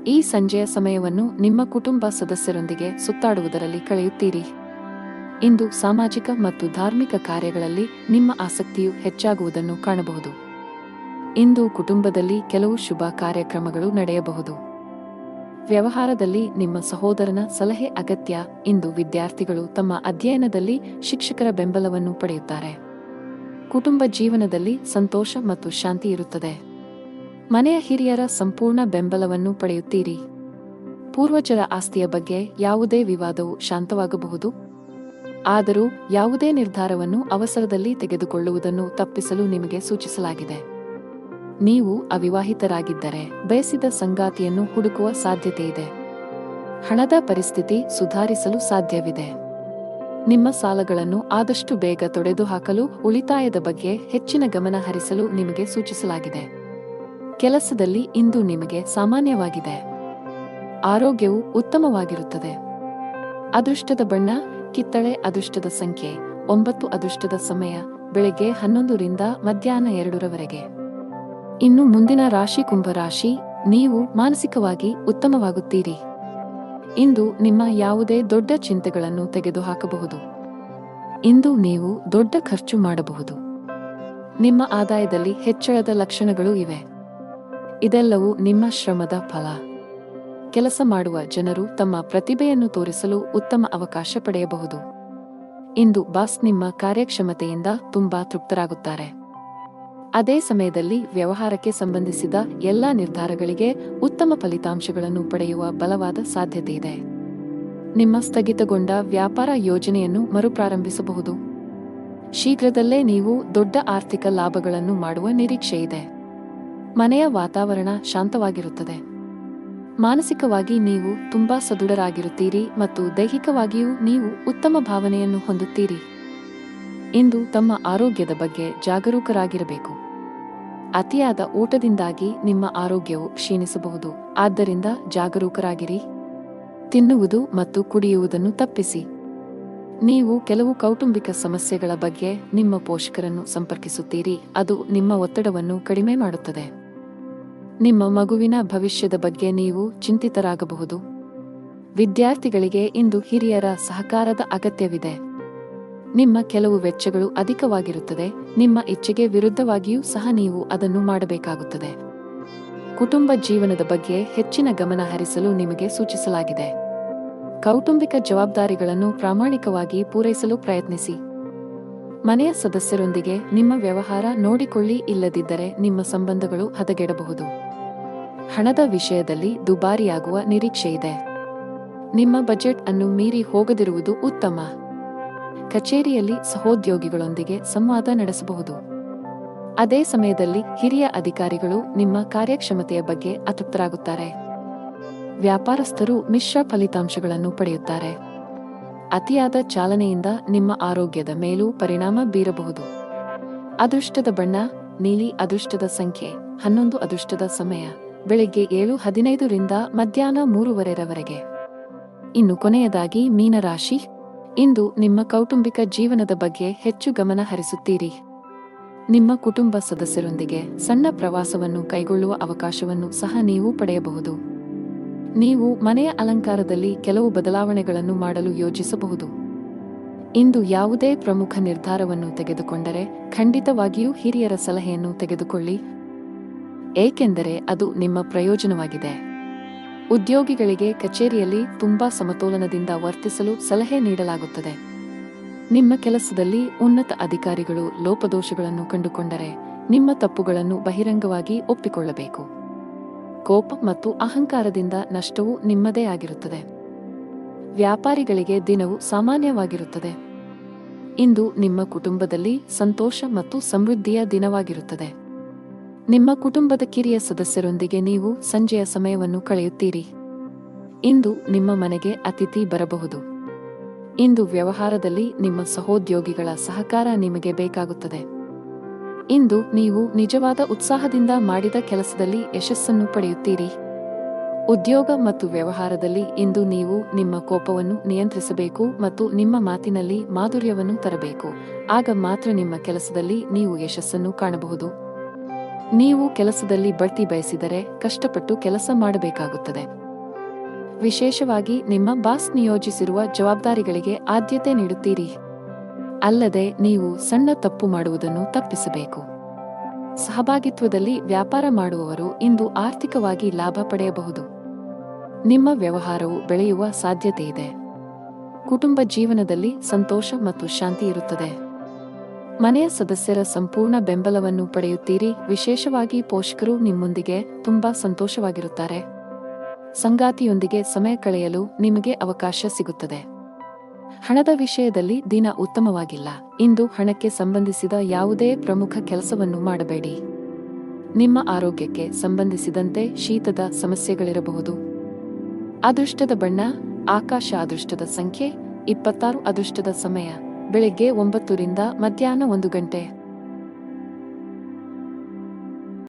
ಈ ಸಂಜೆಯ ಸಮಯವನ್ನು ನಿಮ್ಮ ಕುಟುಂಬ ಸದಸ್ಯರೊಂದಿಗೆ ಸುತ್ತಾಡುವುದರಲ್ಲಿ ಕಳೆಯುತ್ತೀರಿ. ಇಂದು ಸಾಮಾಜಿಕ ಮತ್ತು ಧಾರ್ಮಿಕ ಕಾರ್ಯಗಳಲ್ಲಿ ನಿಮ್ಮ ಆಸಕ್ತಿಯು ಹೆಚ್ಚಾಗುವುದನ್ನು ಕಾಣಬಹುದು. ಇಂದು ಕುಟುಂಬದಲ್ಲಿ ಕೆಲವು ಶುಭ ಕಾರ್ಯಕ್ರಮಗಳು ನಡೆಯಬಹುದು. ವ್ಯವಹಾರದಲ್ಲಿ ನಿಮ್ಮ ಸಹೋದರನ ಸಲಹೆ ಅಗತ್ಯ. ಇಂದು ವಿದ್ಯಾರ್ಥಿಗಳು ತಮ್ಮ ಅಧ್ಯಯನದಲ್ಲಿ ಶಿಕ್ಷಕರ ಬೆಂಬಲವನ್ನು ಪಡೆಯುತ್ತಾರೆ. ಕುಟುಂಬ ಜೀವನದಲ್ಲಿ ಸಂತೋಷ ಮತ್ತು ಶಾಂತಿ ಇರುತ್ತದೆ. ಮನೆಯ ಹಿರಿಯರ ಸಂಪೂರ್ಣ ಬೆಂಬಲವನ್ನು ಪಡೆಯುತ್ತೀರಿ. ಪೂರ್ವಜರ ಆಸ್ತಿಯ ಬಗ್ಗೆ ಯಾವುದೇ ವಿವಾದವು ಶಾಂತವಾಗಬಹುದು. ಆದರೂ ಯಾವುದೇ ನಿರ್ಧಾರವನ್ನು ಅವಸರದಲ್ಲಿ ತೆಗೆದುಕೊಳ್ಳುವುದನ್ನು ತಪ್ಪಿಸಲು ನಿಮಗೆ ಸೂಚಿಸಲಾಗಿದೆ. ನೀವು ಅವಿವಾಹಿತರಾಗಿದ್ದರೆ ಬಯಸಿದ ಸಂಗಾತಿಯನ್ನು ಹುಡುಕುವ ಸಾಧ್ಯತೆಯಿದೆ. ಹಣದ ಪರಿಸ್ಥಿತಿ ಸುಧಾರಿಸಲು ಸಾಧ್ಯವಿದೆ. ನಿಮ್ಮ ಸಾಲಗಳನ್ನು ಆದಷ್ಟು ಬೇಗ ತೊಡೆದುಹಾಕಲು ಉಳಿತಾಯದ ಬಗ್ಗೆ ಹೆಚ್ಚಿನ ಗಮನ ಹರಿಸಲು ನಿಮಗೆ ಸೂಚಿಸಲಾಗಿದೆ. ಕೆಲಸದಲ್ಲಿ ಇಂದು ನಿಮಗೆ ಸಾಮಾನ್ಯವಾಗಿದೆ. ಆರೋಗ್ಯವು ಉತ್ತಮವಾಗಿರುತ್ತದೆ. ಅದೃಷ್ಟದ ಬಣ್ಣ ಕಿತ್ತಳೆ. ಅದೃಷ್ಟದ ಸಂಖ್ಯೆ 9. ಅದೃಷ್ಟದ ಸಮಯ ಬೆಳಗ್ಗೆ 11 ರಿಂದ ಮಧ್ಯಾಹ್ನ 2 ಇನ್ನು ಮುಂದಿನ ರಾಶಿ ಕುಂಭರಾಶಿ. ನೀವು ಮಾನಸಿಕವಾಗಿ ಉತ್ತಮವಾಗುತ್ತೀರಿ. ಇಂದು ನಿಮ್ಮ ಯಾವುದೇ ದೊಡ್ಡ ಚಿಂತೆಗಳನ್ನು ತೆಗೆದುಹಾಕಬಹುದು. ಇಂದು ನೀವು ದೊಡ್ಡ ಖರ್ಚು ಮಾಡಬಹುದು. ನಿಮ್ಮ ಆದಾಯದಲ್ಲಿ ಹೆಚ್ಚಳದ ಲಕ್ಷಣಗಳು ಇವೆ. ಇದೆಲ್ಲವೂ ನಿಮ್ಮ ಶ್ರಮದ ಫಲ. ಕೆಲಸ ಮಾಡುವ ಜನರು ತಮ್ಮ ಪ್ರತಿಭೆಯನ್ನು ತೋರಿಸಲು ಉತ್ತಮ ಅವಕಾಶ ಪಡೆಯಬಹುದು. ಇಂದು ಬಾಸ್ ನಿಮ್ಮ ಕಾರ್ಯಕ್ಷಮತೆಯಿಂದ ತುಂಬಾ ತೃಪ್ತರಾಗುತ್ತಾರೆ. ಅದೇ ಸಮಯದಲ್ಲಿ ವ್ಯವಹಾರಕ್ಕೆ ಸಂಬಂಧಿಸಿದ ಎಲ್ಲಾ ನಿರ್ಧಾರಗಳಿಗೆ ಉತ್ತಮ ಫಲಿತಾಂಶಗಳನ್ನು ಪಡೆಯುವ ಬಲವಾದ ಸಾಧ್ಯತೆಯಿದೆ. ನಿಮ್ಮ ಸ್ಥಗಿತಗೊಂಡ ವ್ಯಾಪಾರ ಯೋಜನೆಯನ್ನು ಮರುಪ್ರಾರಂಭಿಸಬಹುದು. ಶೀಘ್ರದಲ್ಲೇ ನೀವು ದೊಡ್ಡ ಆರ್ಥಿಕ ಲಾಭಗಳನ್ನು ಮಾಡುವ ನಿರೀಕ್ಷೆಯಿದೆ. ಮನೆಯ ವಾತಾವರಣ ಶಾಂತವಾಗಿರುತ್ತದೆ. ಮಾನಸಿಕವಾಗಿ ನೀವು ತುಂಬಾ ಸದೃಢರಾಗಿರುತ್ತೀರಿ ಮತ್ತು ದೈಹಿಕವಾಗಿಯೂ ನೀವು ಉತ್ತಮ ಭಾವನೆಯನ್ನು ಹೊಂದುತ್ತೀರಿ. ಇಂದು ತಮ್ಮ ಆರೋಗ್ಯದ ಬಗ್ಗೆ ಜಾಗರೂಕರಾಗಿರಬೇಕು. ಅತಿಯಾದ ಊಟದಿಂದಾಗಿ ನಿಮ್ಮ ಆರೋಗ್ಯವು ಕ್ಷೀಣಿಸಬಹುದು. ಆದ್ದರಿಂದ ಜಾಗರೂಕರಾಗಿರಿ. ತಿನ್ನುವುದು ಮತ್ತು ಕುಡಿಯುವುದನ್ನು ತಪ್ಪಿಸಿ. ನೀವು ಕೆಲವು ಕೌಟುಂಬಿಕ ಸಮಸ್ಯೆಗಳ ಬಗ್ಗೆ ನಿಮ್ಮ ಪೋಷಕರನ್ನು ಸಂಪರ್ಕಿಸುತ್ತೀರಿ. ಅದು ನಿಮ್ಮ ಒತ್ತಡವನ್ನು ಕಡಿಮೆ ಮಾಡುತ್ತದೆ. ನಿಮ್ಮ ಮಗುವಿನ ಭವಿಷ್ಯದ ಬಗ್ಗೆ ನೀವು ಚಿಂತಿತರಾಗಬಹುದು. ವಿದ್ಯಾರ್ಥಿಗಳಿಗೆ ಇಂದು ಹಿರಿಯರ ಸಹಕಾರದ ಅಗತ್ಯವಿದೆ. ನಿಮ್ಮ ಕೆಲವು ವೆಚ್ಚಗಳು ಅಧಿಕವಾಗಿರುತ್ತದೆ. ನಿಮ್ಮ ಇಚ್ಛೆಗೆ ವಿರುದ್ಧವಾಗಿಯೂ ಸಹ ನೀವು ಅದನ್ನು ಮಾಡಬೇಕಾಗುತ್ತದೆ. ಕುಟುಂಬ ಜೀವನದ ಬಗ್ಗೆ ಹೆಚ್ಚಿನ ಗಮನ ಹರಿಸಲು ನಿಮಗೆ ಸೂಚಿಸಲಾಗಿದೆ. ಕೌಟುಂಬಿಕ ಜವಾಬ್ದಾರಿಗಳನ್ನು ಪ್ರಾಮಾಣಿಕವಾಗಿ ಪೂರೈಸಲು ಪ್ರಯತ್ನಿಸಿ. ಮನೆಯ ಸದಸ್ಯರೊಂದಿಗೆ ನಿಮ್ಮ ವ್ಯವಹಾರ ನೋಡಿಕೊಳ್ಳಿ. ಇಲ್ಲದಿದ್ದರೆ ನಿಮ್ಮ ಸಂಬಂಧಗಳು ಹದಗೆಡಬಹುದು. ಹಣದ ವಿಷಯದಲ್ಲಿ ದುಬಾರಿಯಾಗುವ ನಿರೀಕ್ಷೆಯಿದೆ. ನಿಮ್ಮ ಬಜೆಟ್ ಅನ್ನು ಮೀರಿ ಹೋಗದಿರುವುದು ಉತ್ತಮ. ಕಚೇರಿಯಲ್ಲಿ ಸಹೋದ್ಯೋಗಿಗಳೊಂದಿಗೆ ಸಂವಾದ ನಡೆಸಬಹುದು. ಅದೇ ಸಮಯದಲ್ಲಿ ಹಿರಿಯ ಅಧಿಕಾರಿಗಳು ನಿಮ್ಮ ಕಾರ್ಯಕ್ಷಮತೆಯ ಬಗ್ಗೆ ಅತೃಪ್ತರಾಗುತ್ತಾರೆ. ವ್ಯಾಪಾರಸ್ಥರು ಮಿಶ್ರ ಫಲಿತಾಂಶಗಳನ್ನು ಪಡೆಯುತ್ತಾರೆ. ಅತಿಯಾದ ಚಾಲನೆಯಿಂದ ನಿಮ್ಮ ಆರೋಗ್ಯದ ಮೇಲೂ ಪರಿಣಾಮ ಬೀರಬಹುದು. ಅದೃಷ್ಟದ ಬಣ್ಣ ನೀಲಿ. ಅದೃಷ್ಟದ ಸಂಖ್ಯೆ 11. ಅದೃಷ್ಟದ ಸಮಯ ಬೆಳಿಗ್ಗೆ 7:15 ರಿಂದ ಮಧ್ಯಾಹ್ನ 3:15 ಇನ್ನು ಕೊನೆಯದಾಗಿ ಮೀನರಾಶಿ. ಇಂದು ನಿಮ್ಮ ಕೌಟುಂಬಿಕ ಜೀವನದ ಬಗ್ಗೆ ಹೆಚ್ಚು ಗಮನ ಹರಿಸುತ್ತೀರಿ. ನಿಮ್ಮ ಕುಟುಂಬ ಸದಸ್ಯರೊಂದಿಗೆ ಸಣ್ಣ ಪ್ರವಾಸವನ್ನು ಕೈಗೊಳ್ಳುವ ಅವಕಾಶವನ್ನು ಸಹ ನೀವು ಪಡೆಯಬಹುದು. ನೀವು ಮನೆಯ ಅಲಂಕಾರದಲ್ಲಿ ಕೆಲವು ಬದಲಾವಣೆಗಳನ್ನು ಮಾಡಲು ಯೋಜಿಸಬಹುದು. ಇಂದು ಯಾವುದೇ ಪ್ರಮುಖ ನಿರ್ಧಾರವನ್ನು ತೆಗೆದುಕೊಂಡರೆ ಖಂಡಿತವಾಗಿಯೂ ಹಿರಿಯರ ಸಲಹೆಯನ್ನು ತೆಗೆದುಕೊಳ್ಳಿ, ಏಕೆಂದರೆ ಅದು ನಿಮ್ಮ ಪ್ರಯೋಜನವಾಗಿದೆ. ಉದ್ಯೋಗಿಗಳಿಗೆ ಕಚೇರಿಯಲ್ಲಿ ತುಂಬಾ ಸಮತೋಲನದಿಂದ ವರ್ತಿಸಲು ಸಲಹೆ ನೀಡಲಾಗುತ್ತದೆ. ನಿಮ್ಮ ಕೆಲಸದಲ್ಲಿ ಉನ್ನತ ಅಧಿಕಾರಿಗಳು ಲೋಪದೋಷಗಳನ್ನು ಕಂಡುಕೊಂಡರೆ ನಿಮ್ಮ ತಪ್ಪುಗಳನ್ನು ಬಹಿರಂಗವಾಗಿ ಒಪ್ಪಿಕೊಳ್ಳಬೇಕು. ಕೋಪ ಮತ್ತು ಅಹಂಕಾರದಿಂದ ನಷ್ಟವು ನಿಮ್ಮದೇ ಆಗಿರುತ್ತದೆ. ವ್ಯಾಪಾರಿಗಳಿಗೆ ದಿನವು ಸಾಮಾನ್ಯವಾಗಿರುತ್ತದೆ. ಇಂದು ನಿಮ್ಮ ಕುಟುಂಬದಲ್ಲಿ ಸಂತೋಷ ಮತ್ತು ಸಮೃದ್ಧಿಯ ದಿನವಾಗಿರುತ್ತದೆ. ನಿಮ್ಮ ಕುಟುಂಬದ ಕಿರಿಯ ಸದಸ್ಯರೊಂದಿಗೆ ನೀವು ಸಂಜೆಯ ಸಮಯವನ್ನು ಕಳೆಯುತ್ತೀರಿ. ಇಂದು ನಿಮ್ಮ ಮನೆಗೆ ಅತಿಥಿ ಬರಬಹುದು. ಇಂದು ವ್ಯವಹಾರದಲ್ಲಿ ನಿಮ್ಮ ಸಹೋದ್ಯೋಗಿಗಳ ಸಹಕಾರ ನಿಮಗೆ ಬೇಕಾಗುತ್ತದೆ. ಇಂದು ನೀವು ನಿಜವಾದ ಉತ್ಸಾಹದಿಂದ ಮಾಡಿದ ಕೆಲಸದಲ್ಲಿ ಯಶಸ್ಸನ್ನು ಪಡೆಯುತ್ತೀರಿ. ಉದ್ಯೋಗ ಮತ್ತು ವ್ಯವಹಾರದಲ್ಲಿ ಇಂದು ನೀವು ನಿಮ್ಮ ಕೋಪವನ್ನು ನಿಯಂತ್ರಿಸಬೇಕು ಮತ್ತು ನಿಮ್ಮ ಮಾತಿನಲ್ಲಿ ಮಾಧುರ್ಯವನ್ನು ತರಬೇಕು. ಆಗ ಮಾತ್ರ ನಿಮ್ಮ ಕೆಲಸದಲ್ಲಿ ನೀವು ಯಶಸ್ಸನ್ನು ಕಾಣಬಹುದು. ನೀವು ಕೆಲಸದಲ್ಲಿ ಬಡ್ತಿ ಬಯಸಿದರೆ ಕಷ್ಟಪಟ್ಟು ಕೆಲಸ ಮಾಡಬೇಕಾಗುತ್ತದೆ. ವಿಶೇಷವಾಗಿ ನಿಮ್ಮ ಬಾಸ್ ನಿಯೋಜಿಸಿರುವ ಜವಾಬ್ದಾರಿಗಳಿಗೆ ಆದ್ಯತೆ ನೀಡುತ್ತೀರಿ. ಅಲ್ಲದೆ ನೀವು ಸಣ್ಣ ತಪ್ಪು ಮಾಡುವುದನ್ನು ತಪ್ಪಿಸಬೇಕು. ಸಹಭಾಗಿತ್ವದಲ್ಲಿ ವ್ಯಾಪಾರ ಮಾಡುವವರು ಇಂದು ಆರ್ಥಿಕವಾಗಿ ಲಾಭ ಪಡೆಯಬಹುದು. ನಿಮ್ಮ ವ್ಯವಹಾರವು ಬೆಳೆಯುವ ಸಾಧ್ಯತೆಯಿದೆ. ಕುಟುಂಬ ಜೀವನದಲ್ಲಿ ಸಂತೋಷ ಮತ್ತು ಶಾಂತಿ ಇರುತ್ತದೆ. ಮನೆಯ ಸದಸ್ಯರ ಸಂಪೂರ್ಣ ಬೆಂಬಲವನ್ನು ಪಡೆಯುತ್ತೀರಿ. ವಿಶೇಷವಾಗಿ ಪೋಷಕರು ನಿಮ್ಮೊಂದಿಗೆ ತುಂಬಾ ಸಂತೋಷವಾಗಿರುತ್ತಾರೆ. ಸಂಗಾತಿಯೊಂದಿಗೆ ಸಮಯ ಕಳೆಯಲು ನಿಮಗೆ ಅವಕಾಶ ಸಿಗುತ್ತದೆ. ಹಣದ ವಿಷಯದಲ್ಲಿ ದಿನ ಉತ್ತಮವಾಗಿಲ್ಲ. ಇಂದು ಹಣಕ್ಕೆ ಸಂಬಂಧಿಸಿದ ಯಾವುದೇ ಪ್ರಮುಖ ಕೆಲಸವನ್ನು ಮಾಡಬೇಡಿ. ನಿಮ್ಮ ಆರೋಗ್ಯಕ್ಕೆ ಸಂಬಂಧಿಸಿದಂತೆ ಶೀತದ ಸಮಸ್ಯೆಗಳಿರಬಹುದು. ಅದೃಷ್ಟದ ಬಣ್ಣ ಆಕಾಶ. ಅದೃಷ್ಟದ ಸಂಖ್ಯೆ 26. ಅದೃಷ್ಟದ ಸಮಯ ಬೆಳಿಗ್ಗೆ 9 ರಿಂದ ಮಧ್ಯಾಹ್ನ 1 ಗಂಟೆ.